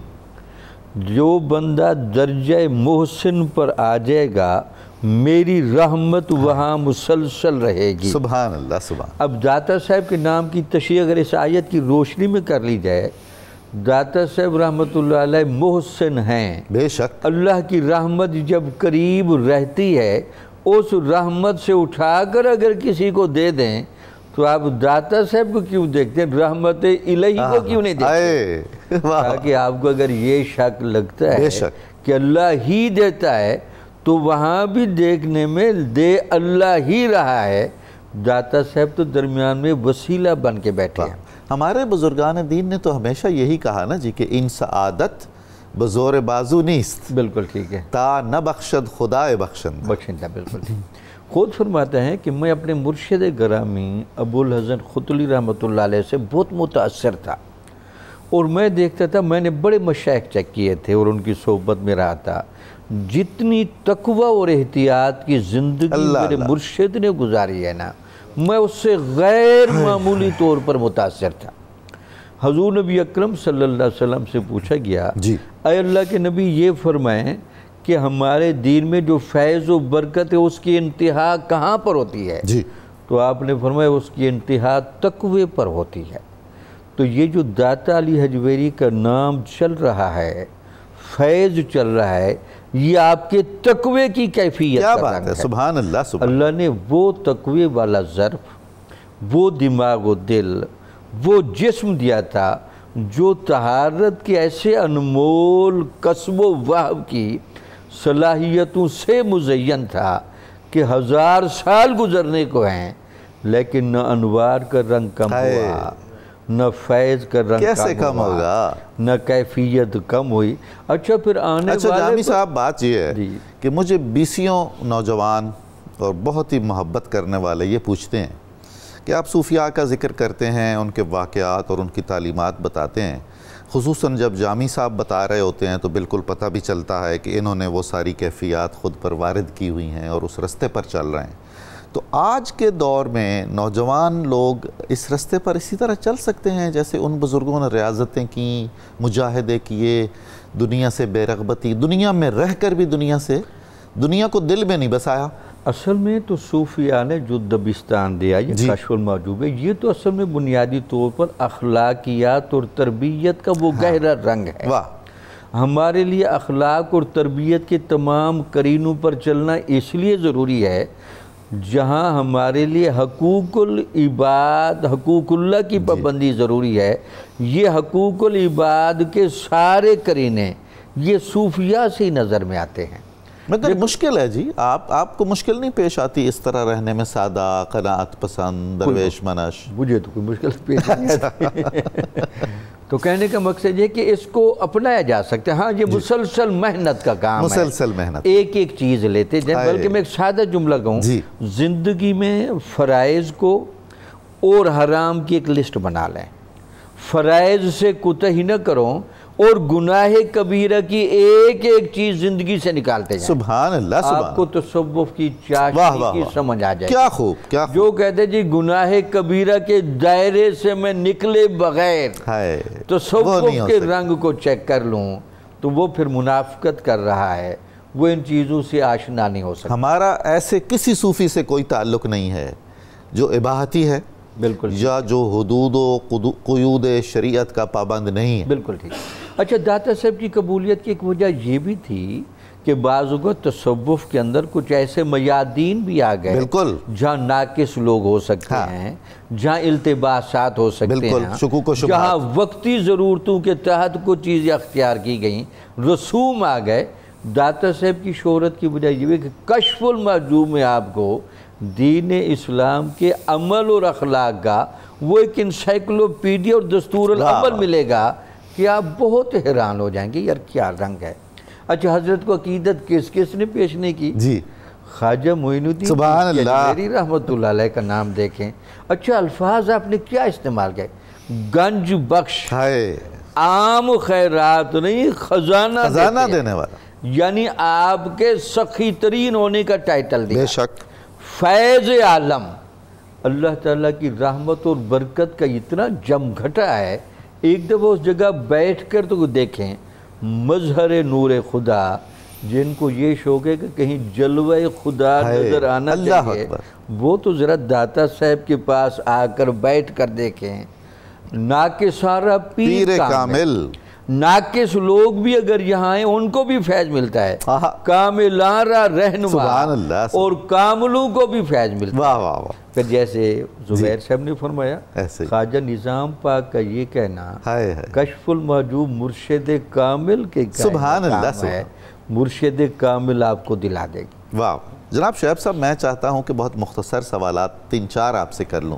Speaker 2: جو بندہ درجہ محسن پر آ جائے گا میری رحمت وہاں مسلسل رہے گی۔
Speaker 1: سبحان اللہ، سبحان۔
Speaker 2: اب داتا صاحب کے نام کی تشریح اگر اس آیت کی روشنی میں کر لی جائے، داتا صاحب رحمت اللہ علیہ محسن ہیں۔
Speaker 1: بے شک
Speaker 2: اللہ کی رحمت جب قریب رہتی ہے، اس رحمت سے اٹھا کر اگر کسی کو دے دیں تو آپ داتا صاحب کو کیوں دیکھتے ہیں، رحمت الہی کو کیوں نہیں دیکھتے؟ تاکہ آپ کو اگر یہ شک لگتا ہے کہ اللہ ہی دیتا ہے تو وہاں بھی دیکھنے میں دے اللہ ہی رہا ہے، داتا صاحب تو درمیان میں وسیلہ بن کے بیٹھے ہیں۔
Speaker 1: ہمارے بزرگان دین نے تو ہمیشہ یہی کہا نا جی کہ ان سعادت بزور بازو نیست،
Speaker 2: بالکل ٹھیک ہے،
Speaker 1: تا نہ بخشد خدائے
Speaker 2: بخشندہ، بالکل ٹھیک۔ خود فرماتے ہیں کہ میں اپنے مرشد گرامی ابو الحسن ختلی رحمۃ اللہ علیہ سے بہت متاثر تھا، اور میں دیکھتا تھا، میں نے بڑے مشائخ چیک کیے تھے اور ان کی صحبت میں رہا تھا، جتنی تقوی اور احتیاط کی زندگی میرے مرشد نے گزاری ہے نا، میں اس سے غیر معمولی طور پر متاثر تھا۔ حضور نبی اکرم صلی اللہ علیہ وسلم سے پوچھا گیا، اے اللہ کے نبی یہ فرمائیں کہ ہمارے دین میں جو فیض و برکت ہے اس کی انتہا کہاں پر ہوتی ہے؟ تو آپ نے فرمایا اس کی انتہا تقوی پر ہوتی ہے۔ تو یہ جو داتا علی حجویری کا نام چل رہا ہے، فیض چل رہا ہے، یہ آپ کے تقوی کی کیفیت
Speaker 1: کیا
Speaker 2: کا
Speaker 1: بات
Speaker 2: رنگ
Speaker 1: ہے، سبحان اللہ سبحان
Speaker 2: اللہ نے وہ تقوی والا ظرف، وہ دماغ و دل، وہ جسم دیا تھا جو طہارت کے ایسے انمول کسب و وہب کی صلاحیتوں سے مزین تھا کہ 1000 سال گزرنے کو ہیں، لیکن نہ انوار کا رنگ کم ہوا، نہ فیض کا رنگ
Speaker 1: کیسے کم ہوگا،
Speaker 2: نہ کیفیت کم ہوئی۔ اچھا پھر آنے والے
Speaker 1: جامی صاحب بات یہ ہے کہ مجھے 20 نوجوان اور بہت ہی محبت کرنے والے یہ پوچھتے ہیں کہ آپ صوفیاء کا ذکر کرتے ہیں، ان کے واقعات اور ان کی تعلیمات بتاتے ہیں، خصوصاً جب جامی صاحب بتا رہے ہوتے ہیں تو بالکل پتہ بھی چلتا ہے کہ انہوں نے وہ ساری کیفیات خود پر وارد کی ہوئی ہیں اور اس رستے پر چل رہے ہیں۔ تو آج کے دور میں نوجوان لوگ اس رستے پر اسی طرح چل سکتے ہیں جیسے ان بزرگوں نے ریاضتیں کیں، مجاہدے کیے، دنیا سے بے رغبتی، دنیا میں رہ کر بھی دنیا کو دل میں نہیں بسایا؟
Speaker 2: اصل میں تو صوفیاء نے جو دبستان دیا، یہ کشف المحجوب ہے، یہ تو اصل میں بنیادی طور پر اخلاقیات اور تربیت کا وہ گہرا رنگ ہے۔ ہمارے لیے اخلاق اور تربیت کے تمام قرینوں پر چلنا اس لیے ضروری ہے جہاں ہمارے لیے حقوق العباد، حقوق اللہ کی پابندی ضروری ہے، یہ حقوق العباد کے سارے قرینے یہ صوفیاء سے ہی نظر میں آتے ہیں۔
Speaker 1: مگر مشکل ہے جی، آپ کو مشکل نہیں پیش آتی اس طرح رہنے میں، سادہ، قناعت پسند، درویش منش؟
Speaker 2: مجھے تو کوئی مشکل پیش نہیں آتی۔ تو کہنے کا مقصد یہ کہ اس کو اپنایا جا سکتا ہے۔ ہاں یہ مسلسل محنت کا کام ہے،
Speaker 1: مسلسل محنت،
Speaker 2: ایک ایک چیز لیتے ہیں۔ بلکہ میں ایک سادہ جملہ کہوں، زندگی میں فرائض کو اور حرام کی ایک لسٹ بنا لیں، فرائض سے کوتاہی نہ کرو اور گناہ کبیرہ کی ایک ایک چیز زندگی سے نکالتے جائیں۔
Speaker 1: سبحان اللہ،
Speaker 2: آپ کو تصوف کی چاشنی کی سمجھ آ جائے،
Speaker 1: کیا خوب، کیا خوب۔
Speaker 2: جو کہتے جی گناہ کبیرہ کے دائرے سے میں نکلے بغیر تصوف کے رنگ کو چیک کر لوں تو وہ پھر منافقت کر رہا ہے، وہ ان چیزوں سے آشنا نہیں ہو سکتا۔
Speaker 1: ہمارا ایسے کسی صوفی سے کوئی تعلق نہیں ہے جو اباحتی ہے،
Speaker 2: بالکل،
Speaker 1: یا جو حدود و قیود شریعت کا پابند نہیں ہے۔
Speaker 2: بالکل ٹھیک۔ اچھا داتا صاحب کی قبولیت کی ایک وجہ یہ بھی تھی کہ بعض اوقات تصوف کے اندر کچھ ایسے میادین بھی آ گئے
Speaker 1: بالکل
Speaker 2: جہاں ناقص لوگ ہو سکتے ہیں، جہاں التباسات ہو سکتے ہیں،
Speaker 1: شکوک و شبہات،
Speaker 2: جہاں وقتی ضرورتوں کے تحت کچھ چیزیں اختیار کی گئیں، رسوم آ گئے۔ داتا صاحب کی شہرت کی وجہ یہ بھی کہ کشف المحجوب میں آپ کو دین اسلام کے عمل اور اخلاق کا وہ ایک انسائکلوپیڈیا اور دستور العمل ملے گا کہ آپ بہت حیران ہو جائیں گے، یار کیا رنگ ہے۔ اچھا حضرت کو عقیدت کس کس نے پیش نہیں کی؟
Speaker 1: جی
Speaker 2: خواجہ معین الدین
Speaker 1: سبحان اللہ
Speaker 2: میری رحمت اللہ علیہ کا نام دیکھیں۔ اچھا الفاظ آپ نے کیا استعمال کیا؟ گنج بخش، عام خیرات نہیں، خزانہ
Speaker 1: دینے والا،
Speaker 2: یعنی آپ کے سخی ترین ہونے کا ٹائٹل دیا،
Speaker 1: بے شک،
Speaker 2: فیض عالم۔ اللہ تعالیٰ کی رحمت اور برکت کا اتنا جم گھٹا ہے، ایک دفعہ اس جگہ بیٹھ کر تو دیکھیں مظہر نور خدا، جن کو یہ شوق ہے کہ کہیں جلوہ خدا نظر آنا چاہیے، وہ تو ذرا داتا صاحب کے پاس آ کر بیٹھ کر دیکھیں، ناقصارہ پیر کامل، ناقص لوگ بھی اگر یہاں آئیں ان کو بھی فیض ملتا ہے، کاملارہ رہنما اور کاملوں کو بھی فیض ملتا ہے۔ پھر جیسے زبیر صاحب نے فرمایا، خواجہ نظام پاک کا یہ کہنا کشف المحجوب مرشد کامل کے
Speaker 1: سبحان اللہ
Speaker 2: ہے، مرشد کامل آپ کو دلا دے گی۔
Speaker 1: واہ جناب شعیب صاحب، میں چاہتا ہوں کہ بہت مختصر سوالات 3-4 آپ سے کر لوں۔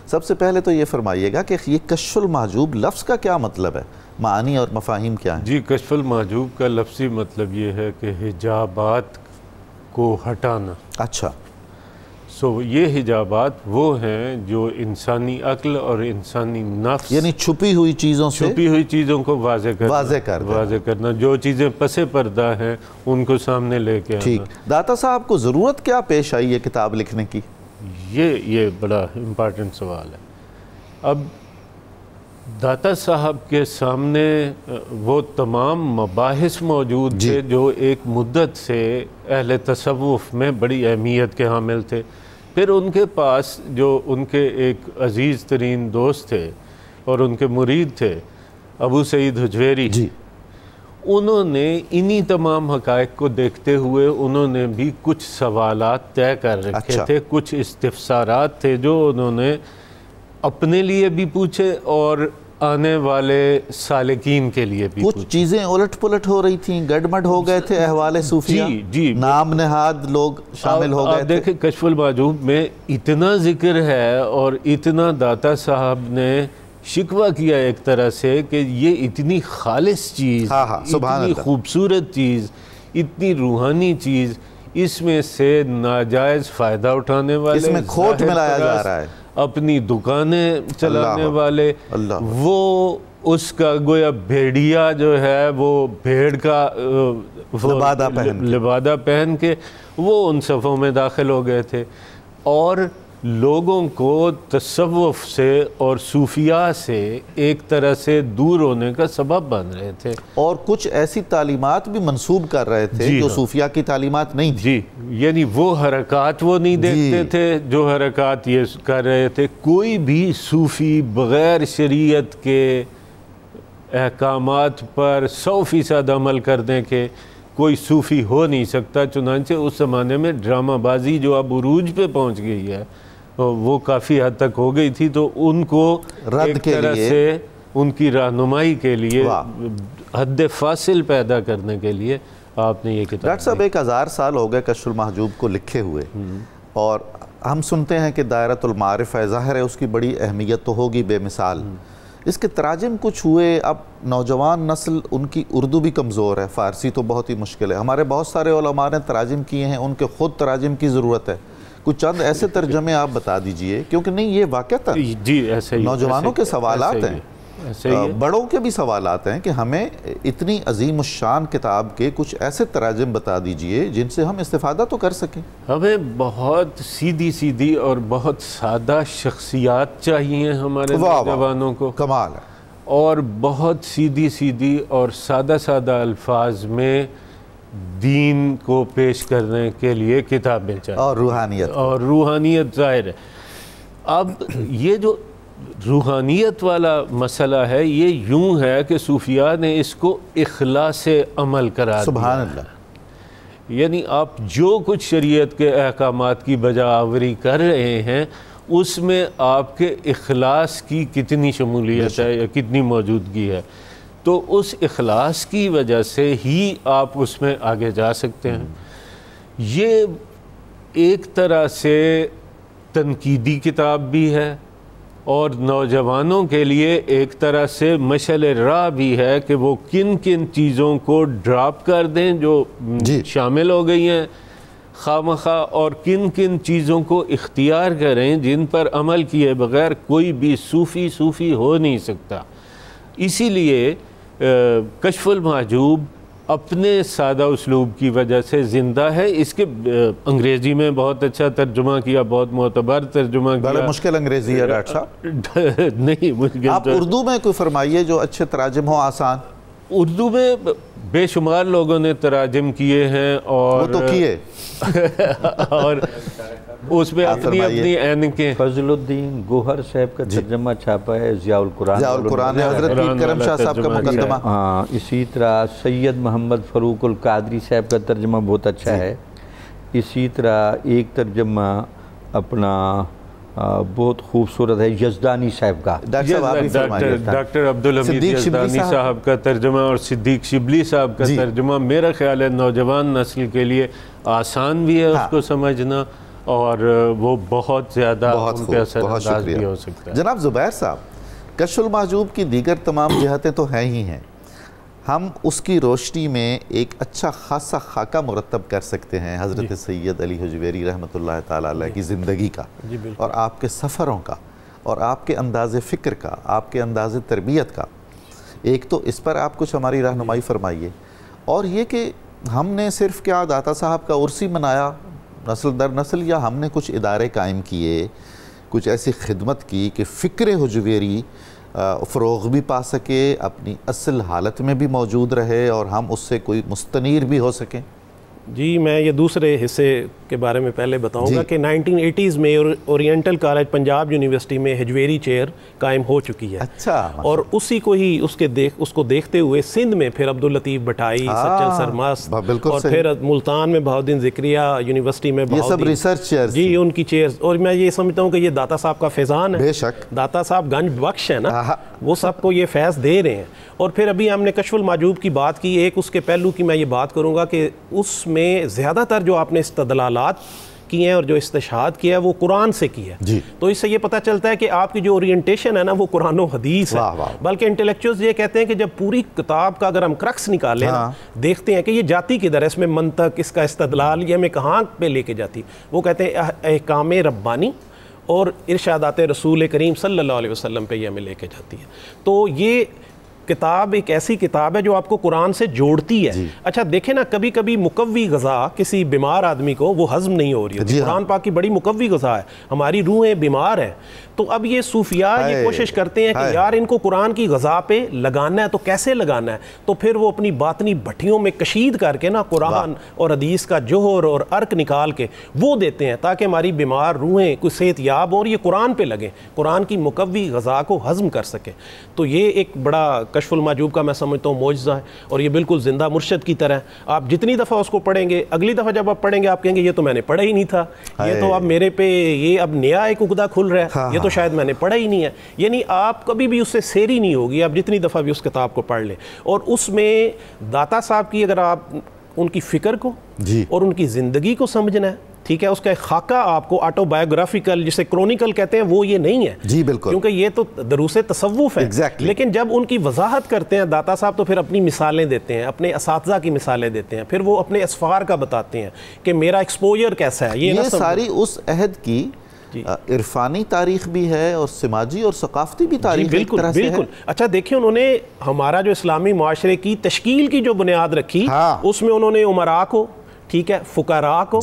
Speaker 1: سب سے پہلے تو یہ فرمائیے گا کہ یہ کشف المحجوب لفظ کا کیا مطلب ہے، معانی اور مفاہیم کیا ہیں؟
Speaker 3: جی کشف المحجوب کا لفظی مطلب یہ ہے کہ حجابات کو ہٹانا۔
Speaker 1: اچھا،
Speaker 3: سو یہ حجابات وہ ہیں جو انسانی عقل اور انسانی نفس،
Speaker 1: یعنی چھپی ہوئی چیزوں سے،
Speaker 3: چھپی ہوئی چیزوں کو واضح کرنا، جو چیزیں پس پردہ ہیں ان کو سامنے لے کے آنا۔
Speaker 1: ٹھیک، داتا صاحب کو ضرورت کیا پیش آئی ہے کتاب لکھنے کی؟
Speaker 3: یہ بڑا امپارٹنٹ سوال ہے۔ اب داتا صاحب کے سامنے وہ تمام مباحث موجود تھے جو ایک مدت سے اہل تصوف میں بڑی اہمیت کے حامل تھے۔ پھر ان کے پاس جو ان کے ایک عزیز ترین دوست تھے اور ان کے مرید تھے ابو سعید حجویری، انہوں نے انہی تمام حقائق کو دیکھتے ہوئے انہوں نے بھی کچھ سوالات طے کر رکھے تھے، کچھ استفسارات تھے جو انہوں نے اپنے لیے بھی پوچھے اور آنے والے سالکین کے لیے بھی
Speaker 1: کچھ چیزیں الٹ پلٹ ہو رہی تھیں، گڑمڑ ہو گئے تھے احوال صوفیہ، نام نہاد لوگ شامل ہو گئے تھے۔
Speaker 3: دیکھیں کشف المحجوب میں اتنا ذکر ہے اور اتنا داتا صاحب نے شکوہ کیا ایک طرح سے کہ یہ اتنی خالص چیز، اتنی خوبصورت چیز، اتنی روحانی چیز، اس میں سے ناجائز فائدہ اٹھانے والے،
Speaker 1: اس میں کھوٹ ملایا جا رہا ہے،
Speaker 3: اپنی دکانیں چلانے والے، وہ اس کا گویا بھیڑیا جو ہے وہ بھیڑ کا لبادہ پہن کے وہ ان صفوں میں داخل ہو گئے تھے اور لوگوں کو تصوف سے اور صوفیاء سے ایک طرح سے دور ہونے کا سبب بن رہے تھے، اور
Speaker 1: کچھ ایسی تعلیمات بھی منسوب کر رہے تھے جو صوفیاء کی تعلیمات نہیں تھی۔
Speaker 3: یعنی وہ حرکات وہ نہیں دیکھتے تھے جو حرکات یہ کر رہے تھے۔ کوئی بھی صوفی بغیر شریعت کے احکامات پر 100% عمل کرنے کے کوئی صوفی ہو نہیں سکتا۔ چنانچہ اس زمانے میں ڈرامہ بازی جو اب عروج پہ پہنچ گئی ہے وہ کافی حد تک ہو گئی تھی، تو ان کو ایک طرح سے ان کی رہنمائی کے لیے، حد فاصل پیدا کرنے کے لیے آپ نے یہ کتاب۔
Speaker 1: ڈاکٹر صاحب 1000 سال ہو گئے کشف المحجوب کو لکھے ہوئے، اور ہم سنتے ہیں کہ دائرۃ المعارف ہے، ظاہر ہے اس کی بڑی اہمیت تو ہوگی بے مثال۔ اس کے تراجم کچھ ہوئے، اب نوجوان نسل ان کی اردو بھی کمزور ہے، فارسی تو بہت ہی مشکل ہے، ہمارے بہت سارے علماء نے تراجم کیے ہیں، ان کے خود تراجم کی ضرورت ہے۔ کچھ چند ایسے ترجمے آپ بتا دیجئے، کیونکہ نہیں یہ واقعتا نوجوانوں کے سوالات ہیں، بڑوں کے بھی سوالات ہیں کہ ہمیں اتنی عظیم الشان کتاب کے کچھ ایسے تراجم بتا دیجئے جن سے ہم استفادہ تو کر سکیں۔
Speaker 3: ہمیں بہت سیدھی اور بہت سادہ شخصیات چاہیے ہمارے نوجوانوں کو،
Speaker 1: کمال ہے،
Speaker 3: اور بہت سیدھی اور سادہ الفاظ میں دین کو پیش کرنے کے لیے کتابیں چاہیے، اور روحانیت ظاہر ہے۔ اب یہ جو روحانیت والا مسئلہ ہے یہ یوں ہے کہ صوفیاء نے اس کو اخلاص عمل قرار دیا۔
Speaker 1: سبحان اللہ۔
Speaker 3: یعنی آپ جو کچھ شریعت کے احکامات کی بجا آوری کر رہے ہیں اس میں آپ کے اخلاص کی کتنی شمولیت ہے یا کتنی موجودگی ہے، تو اس اخلاص کی وجہ سے ہی آپ اس میں آگے جا سکتے ہیں۔ یہ ایک طرح سے تنقیدی کتاب بھی ہے اور نوجوانوں کے لیے ایک طرح سے مشعل راہ بھی ہے کہ وہ کن کن چیزوں کو ڈراپ کر دیں جو شامل ہو گئی ہیں خواہ اور کن کن چیزوں کو اختیار کریں جن پر عمل کیے بغیر کوئی بھی صوفی ہو نہیں سکتا۔ اسی لیے کشف المحجوب اپنے سادہ اسلوب کی وجہ سے زندہ ہے۔ اس کے انگریزی میں بہت اچھا ترجمہ کیا، بہت معتبر ترجمہ کیا۔
Speaker 1: بڑا مشکل انگریزی ہے ڈاکٹر صاحب۔
Speaker 3: نہیں مشکل،
Speaker 1: آپ اردو میں کوئی فرمائیے جو اچھے تراجم ہو، آسان۔
Speaker 3: اردو میں بے شمار لوگوں نے تراجم کیے ہیں اور
Speaker 1: وہ تو کیے
Speaker 3: اور اس میں اپنی اینکیں۔
Speaker 2: فضل الدین گوہر صاحب کا ترجمہ چھاپا ہے، ضیاء
Speaker 1: القرآن حضرت پیر کرم شاہ صاحب کا مقدمہ۔
Speaker 2: ہاں، اسی طرح سید محمد فاروق القادری صاحب کا ترجمہ بہت اچھا ہے۔ اسی طرح ایک ترجمہ اپنا بہت خوبصورت ہے یزدانی صاحب کا،
Speaker 3: ڈاکٹر عبدالحمید یزدانی صاحب کا ترجمہ اور صدیق شبلی صاحب کا ترجمہ میرا خیال ہے نوجوان نسل کے لیے آسان بھی ہے اس کو سمجھنا، اور وہ بہت زیادہ ان پہ اثر انداز بھی ہو سکتا ہے۔
Speaker 1: جناب زبیر صاحب، کشف المحجوب کی دیگر تمام جہتیں تو ہیں ہی ہیں، ہم اس کی روشنی میں ایک اچھا خاصا خاکہ مرتب کر سکتے ہیں حضرت سید علی حجویری رحمۃ اللہ تعالیٰ علیہ کی زندگی کا اور آپ کے سفروں کا اور آپ کے انداز فکر کا، آپ کے انداز تربیت کا. ایک تو اس پر آپ کچھ ہماری رہنمائی فرمائیے، اور یہ کہ ہم نے صرف کیا داتا صاحب کا عرسی منایا نسل در نسل، یا ہم نے کچھ ادارے قائم کیے، کچھ ایسی خدمت کی کہ فکر حجویری فروغ بھی پا سکے، اپنی اصل حالت میں بھی موجود رہے، اور ہم اس سے کوئی مستنیر بھی ہو سکیں؟
Speaker 4: جی میں یہ دوسرے حصے کے بارے میں پہلے بتاؤں گا کہ 1980s میں اورینٹل کالج پنجاب یونیورسٹی میں حجویری چیئر قائم ہو چکی ہے.
Speaker 1: اچھا.
Speaker 4: اور اسی کو ہی اس کو دیکھتے ہوئے سندھ میں پھر عبداللطیف بھٹائی، سچل سرمست، اور پھر ملتان میں بہاؤالدین ذکریہ یونیورسٹی میں
Speaker 1: یہ سب ریسرچ چیئرز
Speaker 4: جی ان کی چیئرز. اور میں یہ سمجھتا ہوں کہ یہ داتا صاحب کا فیضان ہے.
Speaker 1: بے شک
Speaker 4: داتا صاحب گنج بخش ہے نا، وہ سب کو یہ فیض دے رہے ہیں. اور پھر ابھی ہم نے کشف المحجوب کی بات کی، ایک اس کے پہلو کی میں یہ بات کروں گا کہ اس میں زیادہ تر جو آپ نے استدلالات کی ہیں اور جو استشہاد کیا ہے وہ قرآن سے کی ہے. تو اس سے یہ پتہ چلتا ہے کہ آپ کی جو اورینٹیشن ہے نا وہ قرآن و حدیث ہے. بلکہ انٹلیکچوئلز یہ کہتے ہیں کہ جب پوری کتاب کا اگر ہم کرکس نکالیں دیکھتے ہیں کہ یہ جاتی کدھر ہے، اس میں منطق، اس کا استدلال، یہ ہمیں کہاں پہ لے کے جاتی. وہ کہتے ہیں احکام ربانی اور ارشادات رسول کریم صلی اللہ علیہ وسلم پہ یہ ہمیں لے کے جاتی ہے. تو یہ کتاب ایک ایسی کتاب ہے جو آپ کو قرآن سے جوڑتی ہے. اچھا دیکھیں نا، کبھی کبھی مقوی غذا کسی بیمار آدمی کو وہ ہضم نہیں ہو رہی ہے. قرآن پاک کی بڑی مقوی غذا ہے، ہماری روحیں بیمار ہیں. تو اب یہ صوفیاء یہ کوشش کرتے ہیں کہ یار ان کو قرآن کی غذا پہ لگانا ہے، تو کیسے لگانا ہے؟ تو پھر وہ اپنی باطنی بھٹیوں میں کشید کر کے نا قرآن اور حدیث کا جوہر اور عرق نکال کے وہ دیتے ہیں تاکہ ہماری بیمار روحیں کوئی صحت یاب اور یہ قرآن پہ لگیں، قرآن کی مقوی غذا کو ہضم کر سکیں. تو یہ ایک بڑا کشف المحجوب کا میں سمجھتا ہوں معجزہ ہے، اور یہ بالکل زندہ مرشد کی طرح. آپ جتنی دفعہ اس کو پڑھیں گے، اگلی دفعہ جب آپ پڑھیں گے آپ کہیں گے یہ تو میں نے پڑھا ہی نہیں تھا، یہ تو اب میرے پہ یہ اب نیا ایک عقدہ کھل رہا ہے، یہ تو شاید میں نے پڑھا ہی نہیں ہے. یعنی آپ کبھی بھی اس سے سیری نہیں ہوگی، آپ جتنی دفعہ بھی اس کتاب کو پڑھ لیں. اور اس میں داتا صاحب کی اگر آپ ان کی فکر کو اور ان کی زندگی کو سمجھنا ہے، ٹھیک ہے، اس کا ایک خاکہ آپ کو آٹو بایوگرافیکل جسے کرونیکل کہتے ہیں وہ یہ نہیں ہے.
Speaker 1: جی بالکل،
Speaker 4: کیونکہ یہ تو دروس تصوف ہے. لیکن جب ان کی وضاحت کرتے ہیں داتا صاحب تو پھر اپنی مثالیں دیتے ہیں، اپنے اساتذہ کی مثالیں دیتے ہیں، پھر وہ اپنے اسفار کا بتاتے ہیں کہ میرا ایکسپوجر کیسا ہے. یہ
Speaker 1: ساری اس عہد کی عرفانی تاریخ بھی ہے اور سماجی اور ثقافتی بھی تاریخ ایک طرح سے ہے.
Speaker 4: اچھا دیکھیں، انہوں نے ہمارا جو اسلامی معاشرے کی تشکیل کی جو بنیاد رکھی اس میں انہوں نے امراء کو، ٹھیک ہے، فقراء کو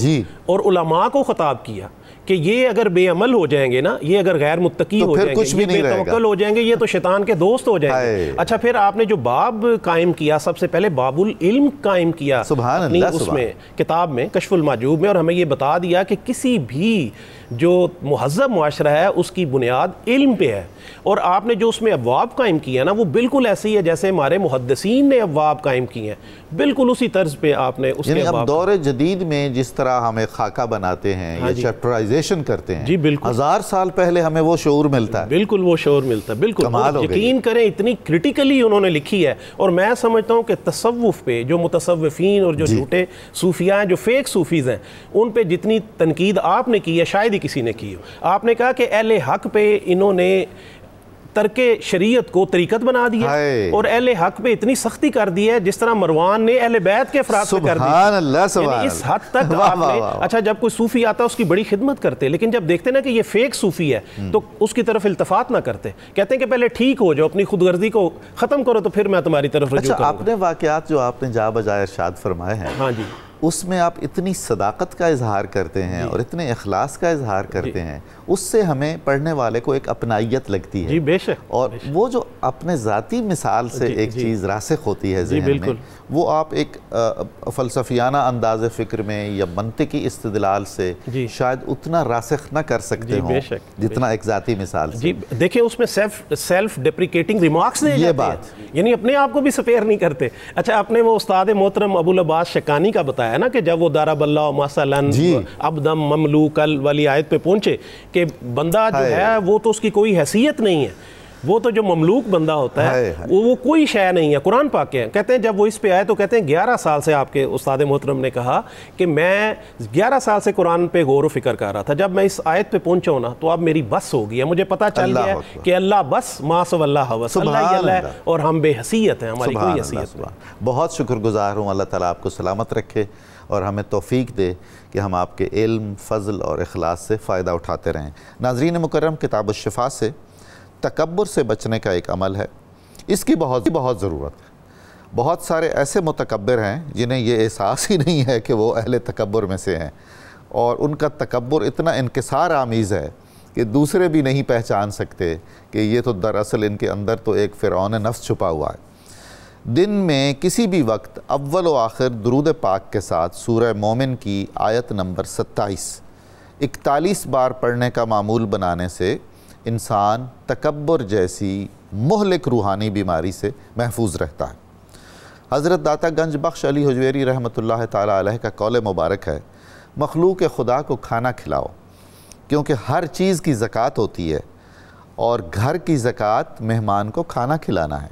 Speaker 4: اور علماء کو خطاب کیا کہ یہ اگر بے عمل ہو جائیں گے نا، یہ اگر غیر متقی ہو جائیں گے، یہ بے توکل ہو جائیں گے، یہ تو شیطان کے دوست ہو جائیں گے. اچھا پھر آپ نے جو باب قائم کیا، سب سے پہلے باب العلم قائم کیا اپنی اس میں کتاب میں کشف المحجوب میں، اور ہمیں یہ بتا دیا کہ کسی بھی جو مہذب معاشرہ ہے اس کی بنیاد علم پہ ہے. اور آپ نے جو اس میں ابواب قائم کیا نا وہ بالکل ایسی ہے جیسے ہمارے محدثین نے ابواب قائم کیے ہیں، بالکل اسی طرز پہ آپ نے اس کے ابواب.
Speaker 1: اب دور جدید میں جس طرح ہمیں خاکہ بناتے ہیں یا چیپٹرائزیشن کرتے ہیں،
Speaker 4: جی بالکل
Speaker 1: 1000 سال پہلے ہمیں وہ شعور ملتا ہے.
Speaker 4: بالکل وہ شعور ملتا ہے، بالکل یقین کریں اتنی کرٹیکلی انہوں نے لکھی ہے. اور میں سمجھتا ہوں کہ تصوف پہ جو متصوفین اور جو جھوٹے صوفیاء ہیں، جو فیک صوفیز ہیں، ان پہ جتنی تنقید آپ نے کی ہے شاید ہی کسی نے کی ہو. آپ نے کہا کہ اہل حق پہ انہوں نے ترک شریعت کو طریقت بنا دیا اور اہل حق پہ اتنی سختی کر دی ہے جس طرح مروان نے اہل بیت کے افراد پہ کر دی.
Speaker 1: سبحان اللہ، سبحان اللہ.
Speaker 4: اس حد تک آپ نے اچھا جب کوئی صوفی آتا ہے اس کی بڑی خدمت کرتے، لیکن جب دیکھتے نا کہ یہ فیک صوفی ہے تو اس کی طرف التفات نہ کرتے، کہتے ہیں کہ پہلے ٹھیک ہو جاؤ، اپنی خود غرضی کو ختم کرو تو پھر میں تمہاری طرف رجوع کروں گا.
Speaker 1: اچھا، اپنے واقعات جو آپ نے جا بجا ارشاد فرمائے ہیں،
Speaker 4: ہاں جی،
Speaker 1: اس میں آپ اتنی صداقت کا اظہار کرتے ہیں اور اتنے اخلاص کا اظہار کرتے ہیں، اس سے ہمیں پڑھنے والے کو ایک اپنائیت لگتی ہے.
Speaker 4: جی بے شک.
Speaker 1: اور وہ جو اپنے ذاتی مثال سے ایک چیز راسخ ہوتی ہے ذہن میں، وہ آپ ایک فلسفیانہ انداز فکر میں یا منطقی استدلال سے شاید اتنا راسخ نہ کر سکتے ہوں جتنا ایک ذاتی مثال سے.
Speaker 4: جی دیکھیں اس میں سیلف ڈیپریکیٹنگ ریمارکس دے جاتے ہیں، یعنی اپنے آپ کو بھی سپیئر نہیں کرتے. اچھا آپ نے وہ استاد محترم ابو العباس شکانی کا بتایا نا کہ جب وہ ضرب اللہ مثلا عبدا مملوکا والی آیت پہ پہنچے کہ بندہ جو ہے وہ تو اس کی کوئی حیثیت نہیں ہے، وہ تو جو مملوک بندہ ہوتا ہے وہ کوئی شے نہیں ہے. قرآن پاک کے کہتے ہیں جب وہ اس پہ آئے تو کہتے ہیں 11 سال سے آپ کے استاد محترم نے کہا کہ میں 11 سال سے قرآن پہ غور و فکر کر رہا تھا, جب میں اس آیت پہ پہنچا ہوں نا تو اب میری بس ہو گئی ہے, مجھے پتہ چل گیا ہے کہ اللہ بس ما سو اللہ حوث, اللہ ہی اللہ ہے اور ہم بے حیثیت ہیں, ہماری کوئی حیثیت نہیں.
Speaker 1: بہت شکر گزار ہوں, اللہ تعالیٰ آپ کو سلامت رکھے اور ہمیں توفیق دے کہ ہم آپ کے علم, فضل اور اخلاص سے فائدہ اٹھاتے رہیں. ناظرین مکرم, کتاب الشفا سے تکبر سے بچنے کا ایک عمل ہے, اس کی بہت ضرورت ہے. بہت سارے ایسے متکبر ہیں جنہیں یہ احساس ہی نہیں ہے کہ وہ اہل تکبر میں سے ہیں, اور ان کا تکبر اتنا انکسار آمیز ہے کہ دوسرے بھی نہیں پہچان سکتے کہ یہ تو دراصل ان کے اندر تو ایک فرعون نفس چھپا ہوا ہے. دن میں کسی بھی وقت اول و آخر درود پاک کے ساتھ سورہ مومن کی آیت نمبر 41 بار پڑھنے کا معمول بنانے سے انسان تکبر جیسی مہلک روحانی بیماری سے محفوظ رہتا ہے. حضرت داتا گنج بخش علی حجویری رحمۃ اللہ تعالیٰ علیہ کا قول مبارک ہے, مخلوق خدا کو کھانا کھلاؤ کیونکہ ہر چیز کی زکوٰۃ ہوتی ہے اور گھر کی زکوٰۃ مہمان کو کھانا کھلانا ہے.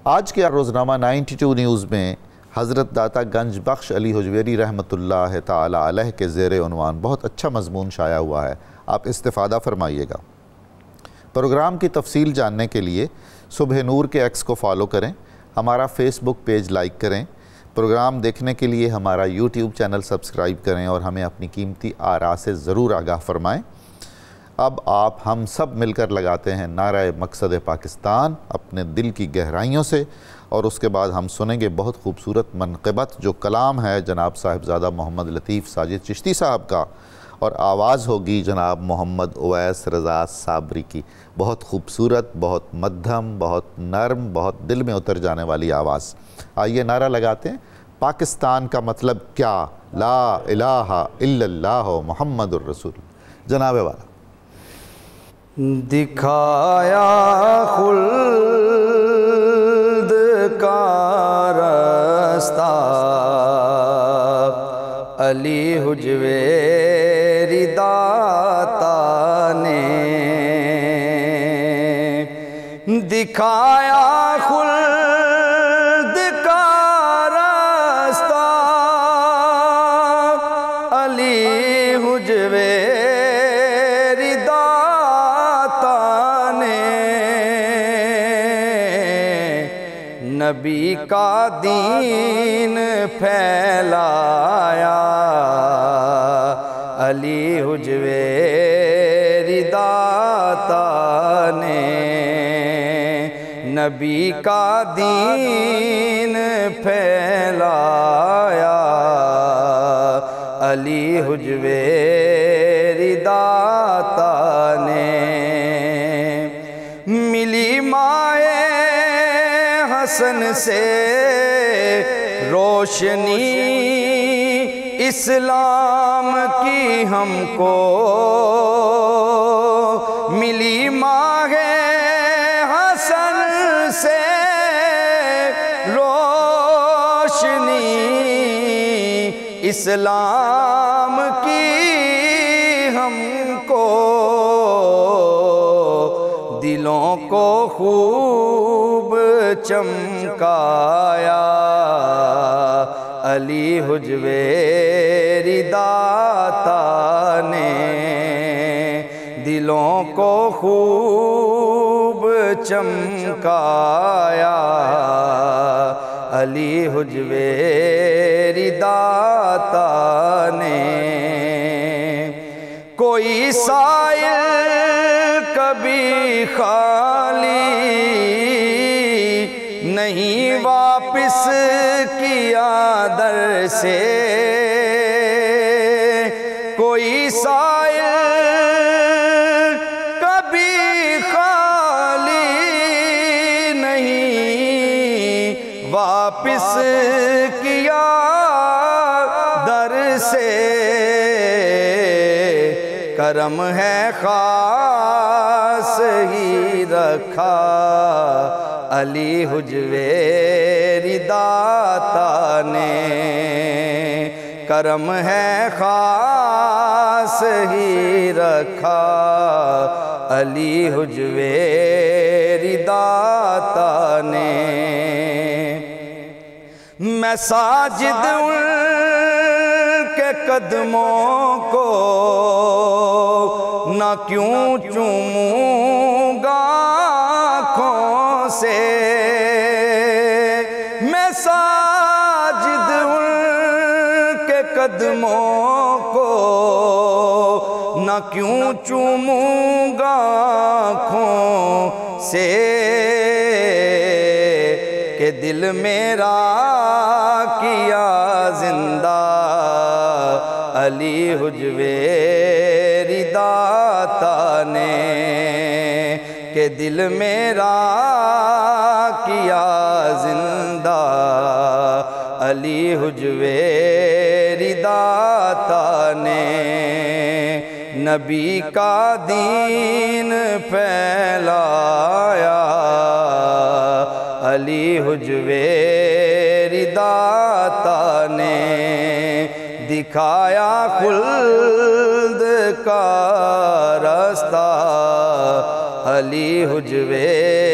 Speaker 1: آج کے روزنامہ 92 نیوز میں حضرت داتا گنج بخش علی حجویری رحمۃ اللہ تعالیٰ علیہ کے زیر عنوان بہت اچھا مضمون شائع ہوا ہے, آپ استفادہ فرمائیے گا. پروگرام کی تفصیل جاننے کے لیے صبح نور کے ایکس کو فالو کریں, ہمارا فیس بک پیج لائک کریں, پروگرام دیکھنے کے لیے ہمارا یوٹیوب چینل سبسکرائب کریں اور ہمیں اپنی قیمتی آراء سے ضرور آگاہ فرمائیں. اب آپ ہم سب مل کر لگاتے ہیں نعرہ مقصد پاکستان اپنے دل کی گہرائیوں سے, اور اس کے بعد ہم سنیں گے بہت خوبصورت منقبت جو کلام ہے جناب صاحبزادہ محمد لطیف ساجد چشتی صاحب کا, اور آواز ہوگی جناب محمد اویس رضا صابری کی. بہت خوبصورت, بہت مدھم, بہت نرم, بہت دل میں اتر جانے والی آواز. آئیے نعرہ لگاتے ہیں, پاکستان کا مطلب کیا, لا الہ الا اللہ محمد الرسول. جناب والا
Speaker 2: دکھایا خلد کا راستہ علی حجویری داتا نے, دکھایا خلد کا راستہ علی حجویری داتا نے, نبی کا دین پھیلایا علی حجویری داتا نے, نبی کا دین پھیلایا علی حجویری داتا نے. ملی مائے حسن سے روشنی اسلام کی ہم کو, ملی ماہ حسن سے روشنی اسلام کی ہم کو, دلوں کو خوب چمکایا علی حجویری داتا نے, دلوں کو خوب چمکایا علی حجویری داتا نے. کوئی سائل کبھی خالی نہیں واپس کیا در سے, کوئی سائل کبھی خالی نہیں واپس کیا در سے, کرم ہے خاص ہی رکھا علی حجویری داتا نے, کرم ہے خاص ہی رکھا
Speaker 5: علی حجویری داتا نے۔ میں ساجد ان کے قدموں کو نہ کیوں چوموں گا آنکھوں سے، میں ساجد ان کے قدموں کو نہ کیوں چوموں گا آنکھوں سے، کہ دل میرا کیا زندہ علی حجویری داتا نے، کہ دل میرا کیا زندہ علی حجویری داتا نے۔ نبی کا دین پھیلایا علی حجویری داتا نے، دکھایا خلد کا راستہ علی حجویری